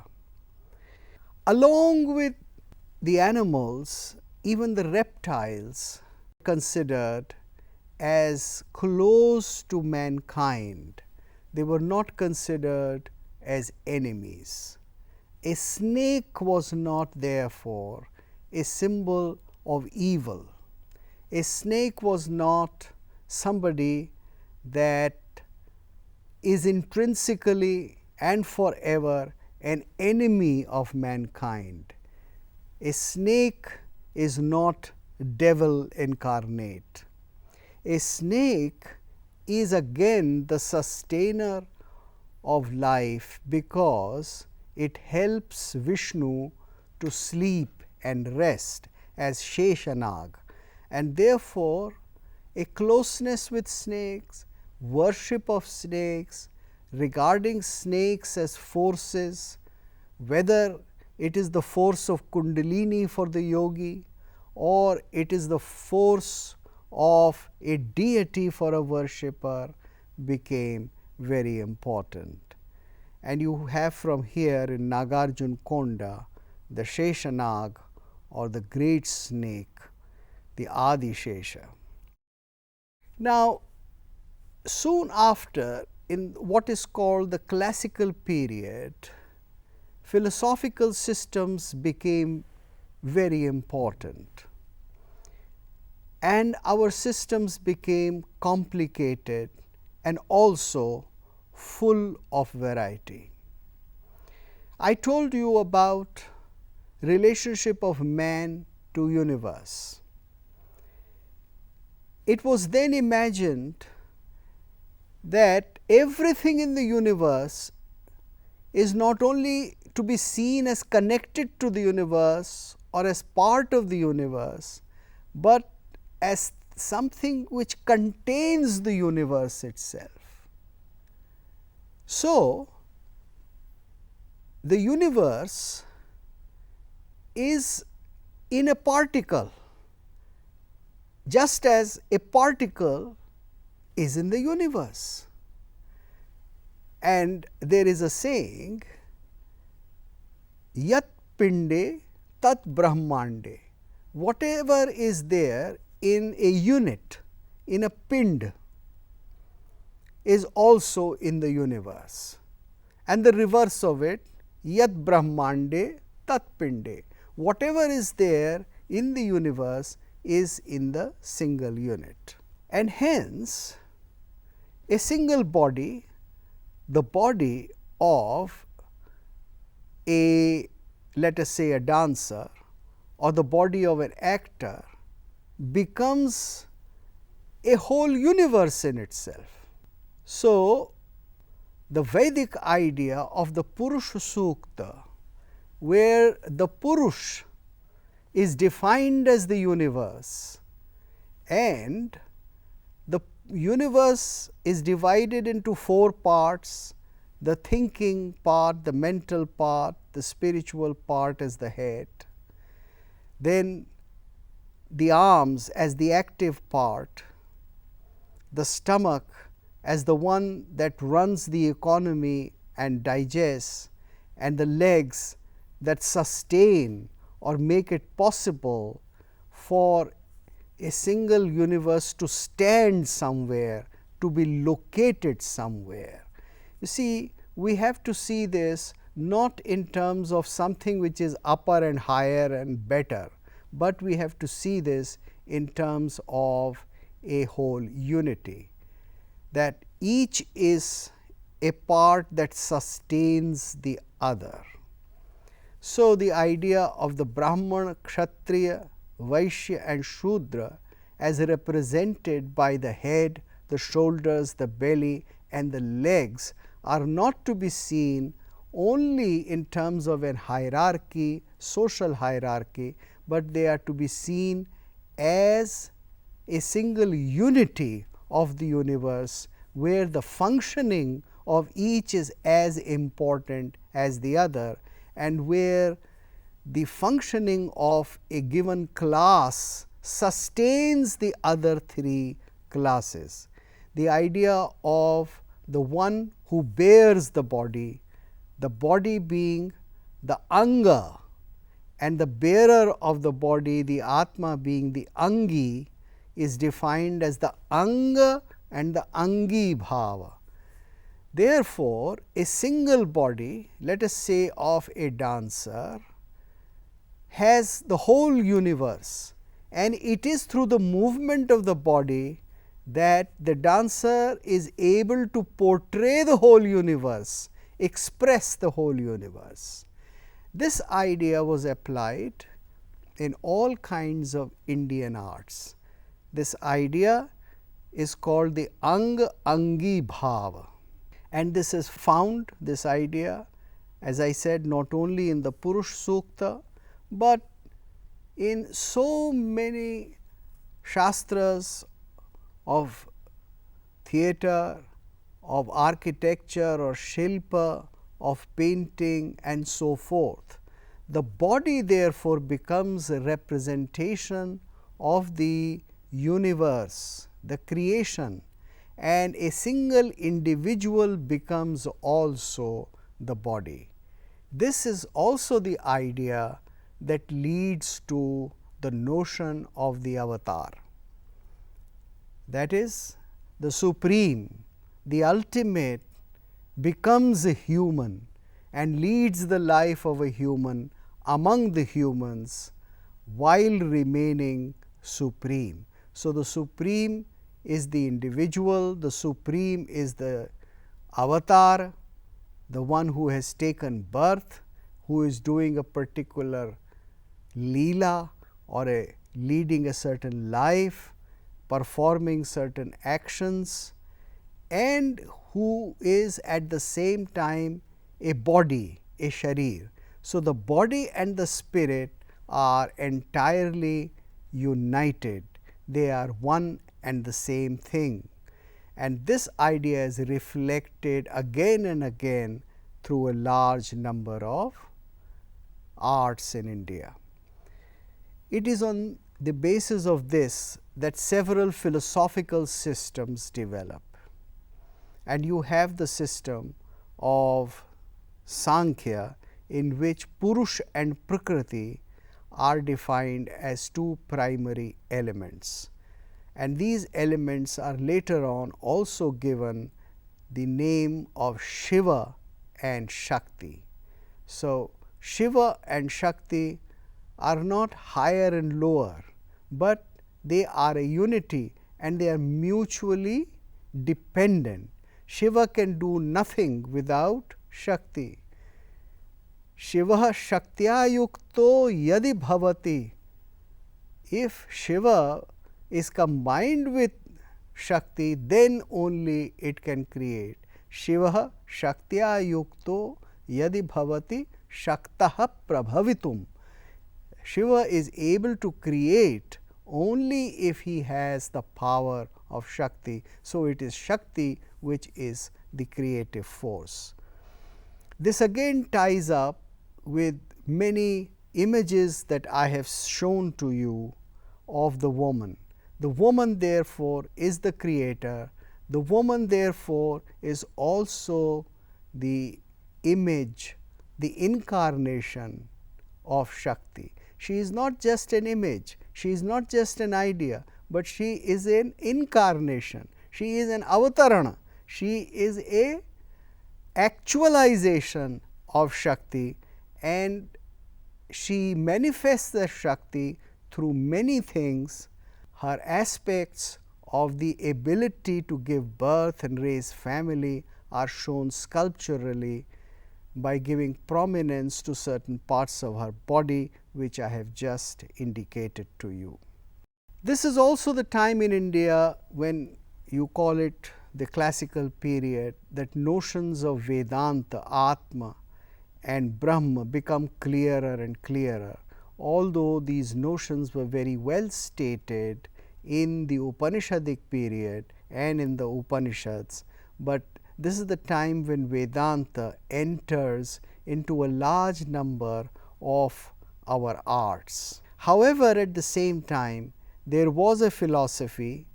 Along with the animals, even the reptiles considered as close to mankind. They were not considered as enemies. A snake was not therefore a symbol of evil. A snake was not somebody that is intrinsically and forever an enemy of mankind. A snake is not devil incarnate. A snake is again the sustainer of life, because it helps Vishnu to sleep and rest as Sheshanag, and therefore a closeness with snakes, worship of snakes, regarding snakes as forces, whether it is the force of Kundalini for the yogi, or it is the force of a deity for a worshipper, became very important. And you have from here in Nagarjun Konda the Sheshanag, or the great snake, the Adi Shesha. Now, soon after, in what is called the classical period, philosophical systems became very important, and our systems became complicated and also full of variety. I told you about relationship of man to universe. It was then imagined that everything in the universe is not only to be seen as connected to the universe or as part of the universe, but as something which contains the universe itself. So, the universe is in a particle, just as a particle is in the universe. And there is a saying, Yat Pinde Tat Brahmande. Whatever is there in a unit, in a pind, is also in the universe. And the reverse of it, Yat Brahmande Tat Pinde. Whatever is there in the universe is in the single unit. And hence, a single body, the body of a, let us say, a dancer, or the body of an actor, becomes a whole universe in itself. So, the Vedic idea of the Purusha Sukta, where the Purush is defined as the universe, and the universe is divided into four parts: the thinking part, the mental part, the spiritual part as the head, then the arms as the active part, the stomach as the one that runs the economy and digests, and the legs that sustain or make it possible for a single universe to stand somewhere, to be located somewhere. You see, we have to see this not in terms of something which is upper and higher and better, but we have to see this in terms of a whole unity, that each is a part that sustains the other. So, the idea of the Brahman, Kshatriya, Vaishya and Shudra as represented by the head, the shoulders, the belly and the legs are not to be seen only in terms of an hierarchy, social hierarchy, but they are to be seen as a single unity of the universe, where the functioning of each is as important as the other, and where the functioning of a given class sustains the other three classes. The idea of the one who bears the body being the anga, and the bearer of the body, the Atma, being the Angi, is defined as the Anga and the Angi Bhava. Therefore, a single body, let us say of a dancer, has the whole universe, and it is through the movement of the body that the dancer is able to portray the whole universe, express the whole universe. This idea was applied in all kinds of Indian arts. This idea is called the Ang-Angi Bhava, and this is found, this idea, as I said, not only in the Purush Sukta, but in so many shastras of theatre, of architecture or shilpa, of painting and so forth. The body therefore becomes a representation of the universe, the creation, and a single individual becomes also the body. This is also the idea that leads to the notion of the avatar. That is, the supreme, the ultimate, becomes a human and leads the life of a human among the humans while remaining supreme. So, the supreme is the individual, the supreme is the avatar, the one who has taken birth, who is doing a particular leela or leading a certain life, performing certain actions, and who is at the same time a body, a sharir. So, the body and the spirit are entirely united, they are one and the same thing, and this idea is reflected again and again through a large number of arts in India. It is on the basis of this that several philosophical systems develop, and you have the system of Sankhya, in which Purush and Prakriti are defined as two primary elements, and these elements are later on also given the name of Shiva and Shakti. So, Shiva and Shakti are not higher and lower, but they are a unity and they are mutually dependent. Shiva can do nothing without Shakti. Shiva Shaktya yukto yadi bhavati. If Shiva is combined with Shakti, then only it can create. Shiva Shaktya yukto yadi bhavati shaktaha prabhavitum. Shiva is able to create only if he has the power of Shakti. So, it is Shakti which is the creative force. This again ties up with many images that I have shown to you of the woman. The woman therefore is the creator, the woman therefore is also the image, the incarnation of Shakti. She is not just an image, she is not just an idea, but she is an incarnation, she is an avatarana, she is a actualization of Shakti, and she manifests the Shakti through many things. Her aspects of the ability to give birth and raise family are shown sculpturally. by giving prominence to certain parts of her body, which I have just indicated to you. This is also the time in India when you call it the classical period, that notions of Vedanta, Atma and Brahma become clearer and clearer. Although these notions were very well stated in the Upanishadic period and in the Upanishads, but this is the time when Vedanta enters into a large number of our arts. However, at the same time, there was a philosophy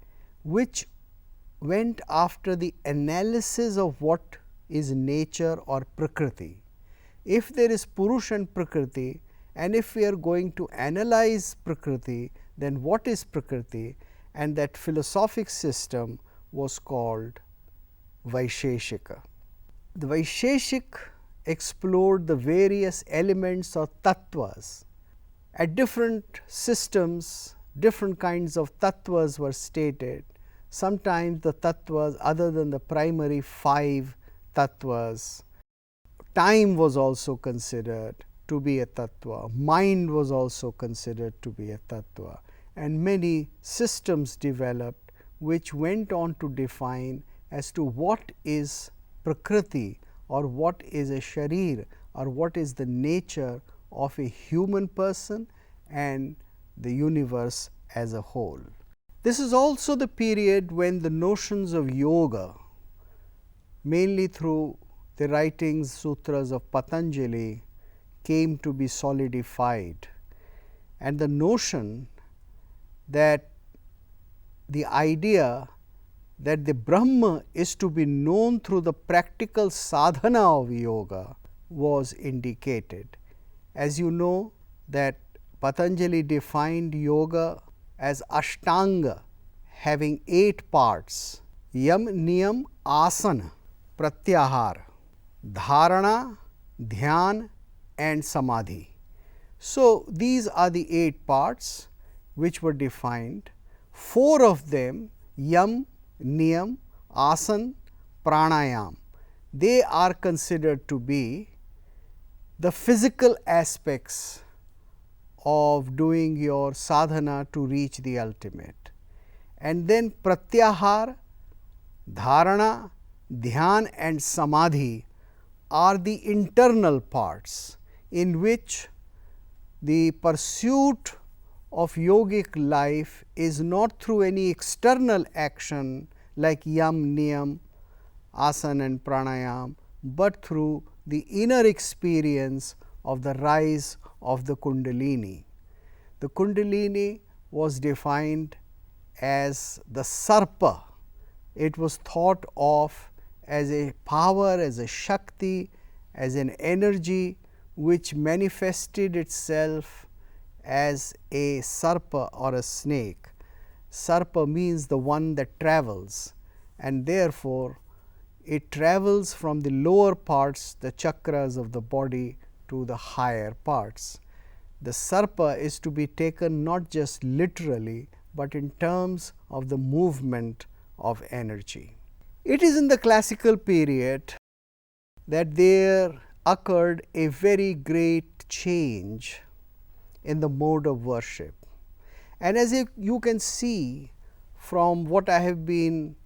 which went after the analysis of what is nature or Prakriti. If there is Purush and Prakriti, and if we are going to analyze Prakriti, then what is Prakriti? And that philosophic system was called Vaisheshika. The Vaisheshik explored the various elements or tattvas. At different systems, different kinds of tattvas were stated. Sometimes the tattvas other than the primary 5 tattvas, time was also considered to be a tattva, mind was also considered to be a tattva, and many systems developed which went on to define as to what is Prakriti or what is a Sharir or what is the nature of a human person and the universe as a whole. This is also the period when the notions of yoga, mainly through the writings, sutras of Patanjali, came to be solidified, and the notion that the idea that the Brahma is to be known through the practical sadhana of yoga was indicated. As you know that Patanjali defined yoga as Ashtanga, having 8 parts: Yam, Niyam, Asana, Pratyahara, Dharana, Dhyan and Samadhi. So, these are the 8 parts which were defined. 4 of them, Yam, Niyam, Asana, Pranayam, they are considered to be the physical aspects of doing your sadhana to reach the ultimate. And then Pratyahara, Dharana, Dhyan and Samadhi are the internal parts in which the pursuit of yogic life is not through any external action like Yam, Niyam, Asana and Pranayam, but through the inner experience of the rise of the Kundalini. The Kundalini was defined as the Sarpa. It was thought of as a power, as a Shakti, as an energy which manifested itself as a Sarpa or a snake. Sarpa means the one that travels, and therefore, it travels from the lower parts, the chakras of the body, to the higher parts. The Sarpa is to be taken not just literally, but in terms of the movement of energy. It is in the classical period that there occurred a very great change in the mode of worship. And as you can see from what I have been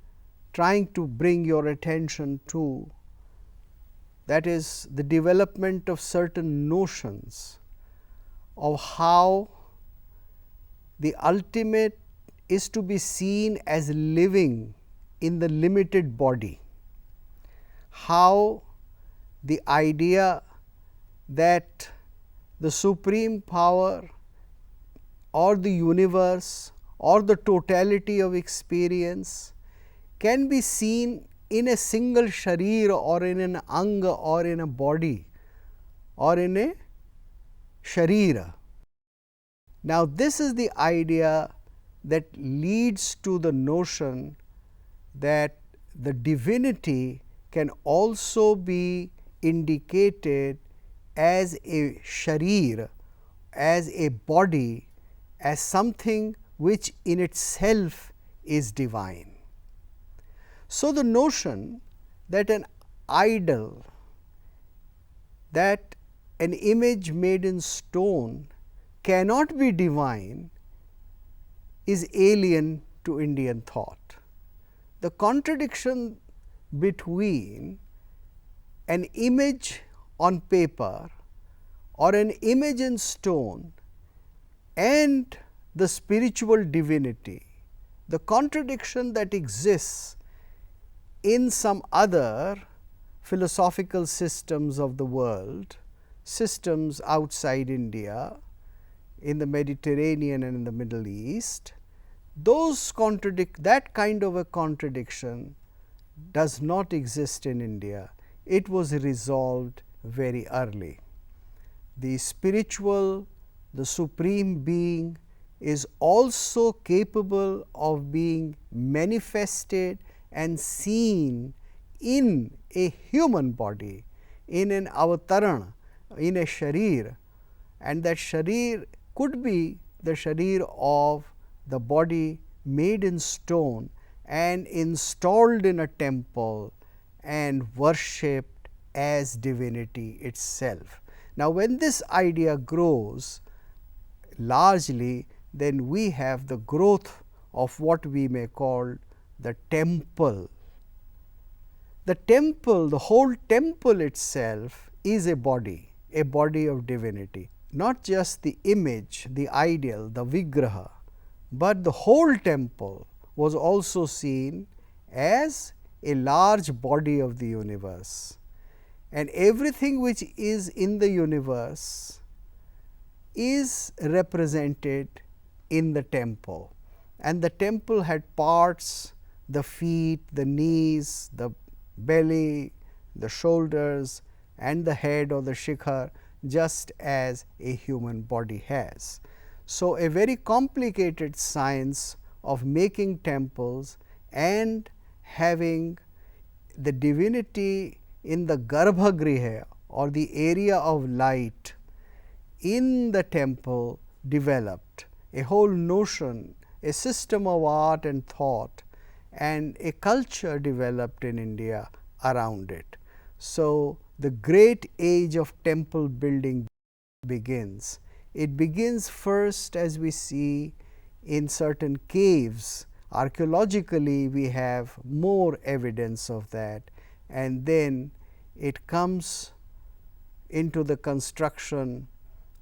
trying to bring your attention to, that is the development of certain notions of how the ultimate is to be seen as living in the limited body, how the idea that the supreme power or the universe or the totality of experience can be seen in a single sharir or in an anga or in a body or in a sharira. Now, this is the idea that leads to the notion that the divinity can also be indicated as a sharir, as a body, as something which in itself is divine. So, the notion that an idol that an image made in stone cannot be divine is alien to Indian thought. The contradiction between an image on paper or an image in stone and the spiritual divinity, the contradiction that exists in some other philosophical systems of the world, systems outside India, in the Mediterranean and in the Middle East, that kind of a contradiction does not exist in India. It was resolved very early. The spiritual, the supreme being is also capable of being manifested and seen in a human body, in an avataran, in a sharir, and that sharir could be the sharir of the body made in stone and installed in a temple and worshipped as divinity itself. Now, when this idea grows largely, then we have the growth of what we may call the temple. The temple, the whole temple itself is a body of divinity, not just the image, the ideal, the vigraha, but the whole temple was also seen as a large body of the universe, and everything which is in the universe is represented in the temple, and the temple had parts, the feet, the knees, the belly, the shoulders and the head or the shikhar, just as a human body has. So, a very complicated science of making temples and having the divinity in the garbhagriha or the area of light in the temple developed. A whole notion, a system of art and thought and a culture developed in India around it. So, the great age of temple building begins. It begins first, as we see in certain caves. Archaeologically, we have more evidence of that, and then it comes into the construction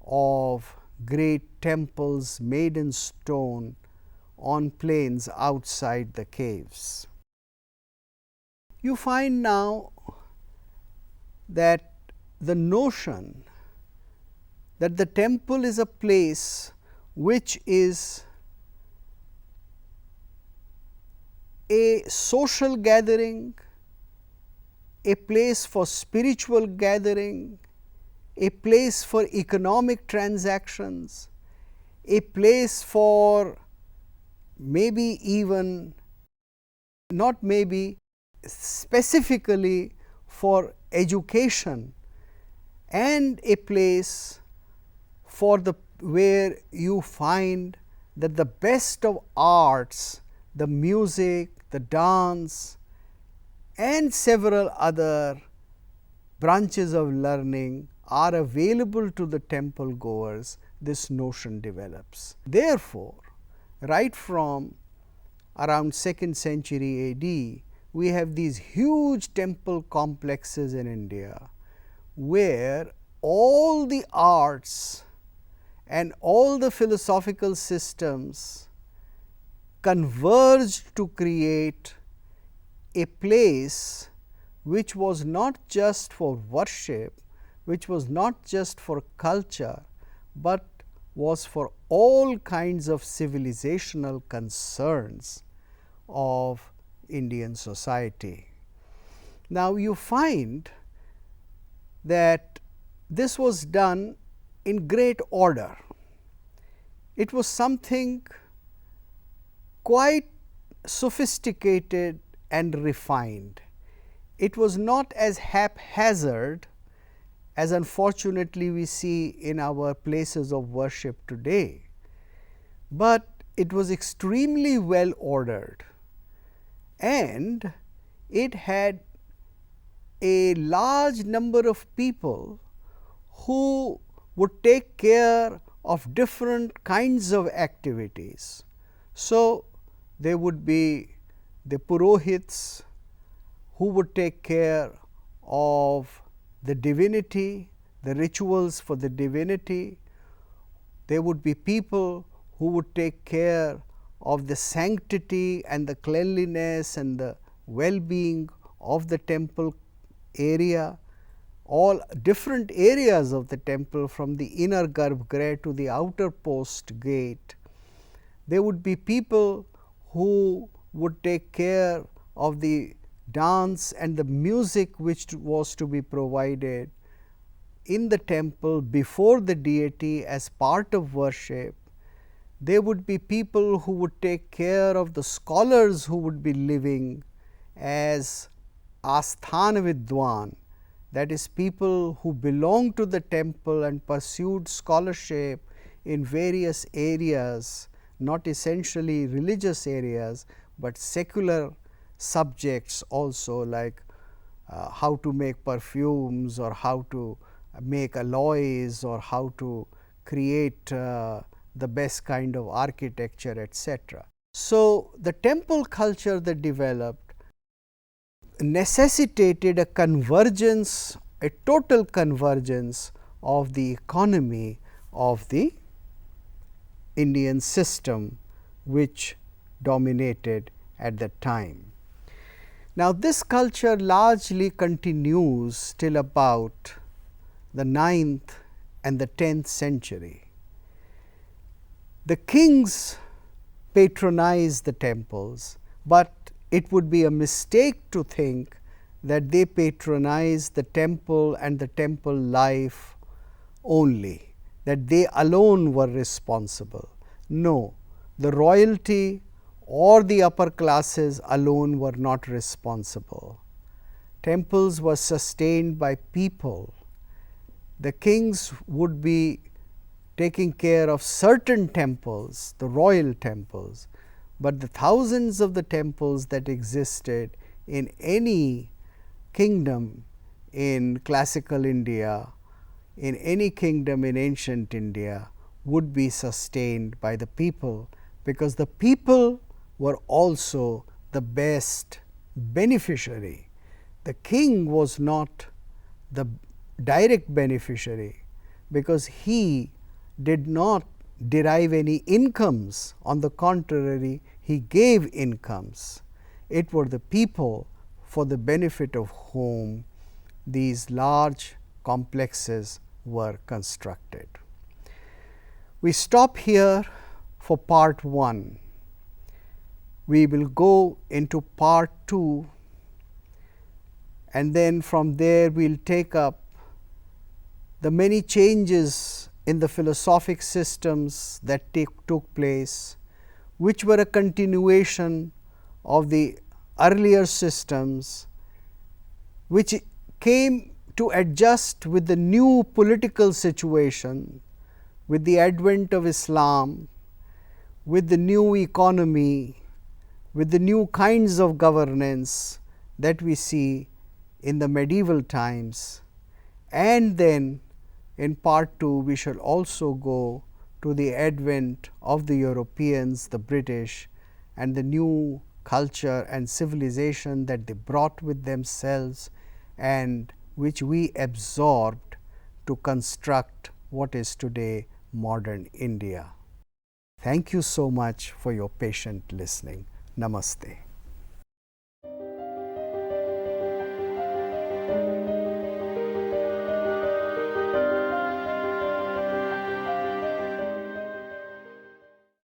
of great temples made in stone on plains outside the caves. You find now that the notion that the temple is a place which is a social gathering, a place for spiritual gathering, a place for economic transactions, a place for maybe even, not maybe, specifically for education, and a place for the where you find that the best of arts, the music, the dance and several other branches of learning are available to the temple goers, this notion develops. Therefore, right from around 2nd century AD, we have these huge temple complexes in India, where all the arts and all the philosophical systems converged to create a place which was not just for worship, which was not just for culture, but was for all kinds of civilizational concerns of Indian society. Now, you find that this was done in great order. It was something quite sophisticated and refined. It was not as haphazard as unfortunately we see in our places of worship today, but it was extremely well ordered, and it had a large number of people who would take care of different kinds of activities. So, there would be the Purohits who would take care of the divinity, the rituals for the divinity. There would be people who would take care of the sanctity and the cleanliness and the well-being of the temple area, all different areas of the temple from the inner garbhagriha to the outer post gate. There would be people who would take care of the dance and the music which was to be provided in the temple before the deity as part of worship. There would be people who would take care of the scholars who would be living as Asthana Vidwan, that is, people who belonged to the temple and pursued scholarship in various areas, not essentially religious areas, but secular subjects also, like how to make perfumes or how to make alloys or how to create the best kind of architecture, etc. So, the temple culture that developed necessitated a convergence, a total convergence of the economy of the Indian system which dominated at that time. Now, this culture largely continues till about the 9th and the 10th century. The kings patronized the temples, but it would be a mistake to think that they patronized the temple and the temple life only, that they alone were responsible. No, the royalty or the upper classes alone were not responsible. Temples were sustained by people. The kings would be taking care of certain temples, the royal temples, but the thousands of the temples that existed in any kingdom in classical India, in any kingdom in ancient India, would be sustained by the people, because the people were also the best beneficiary. The king was not the direct beneficiary, because he did not derive any incomes. On the contrary, he gave incomes. It were the people for the benefit of whom these large complexes were constructed. We stop here for part 1. We will go into part 2, and then from there we will take up the many changes in the philosophic systems that took place, which were a continuation of the earlier systems, which came to adjust with the new political situation, with the advent of Islam, with the new economy, with the new kinds of governance that we see in the medieval times. And then in part 2, we shall also go to the advent of the Europeans, the British, and the new culture and civilization that they brought with themselves and which we absorbed to construct what is today modern India. Thank you so much for your patient listening. Namaste.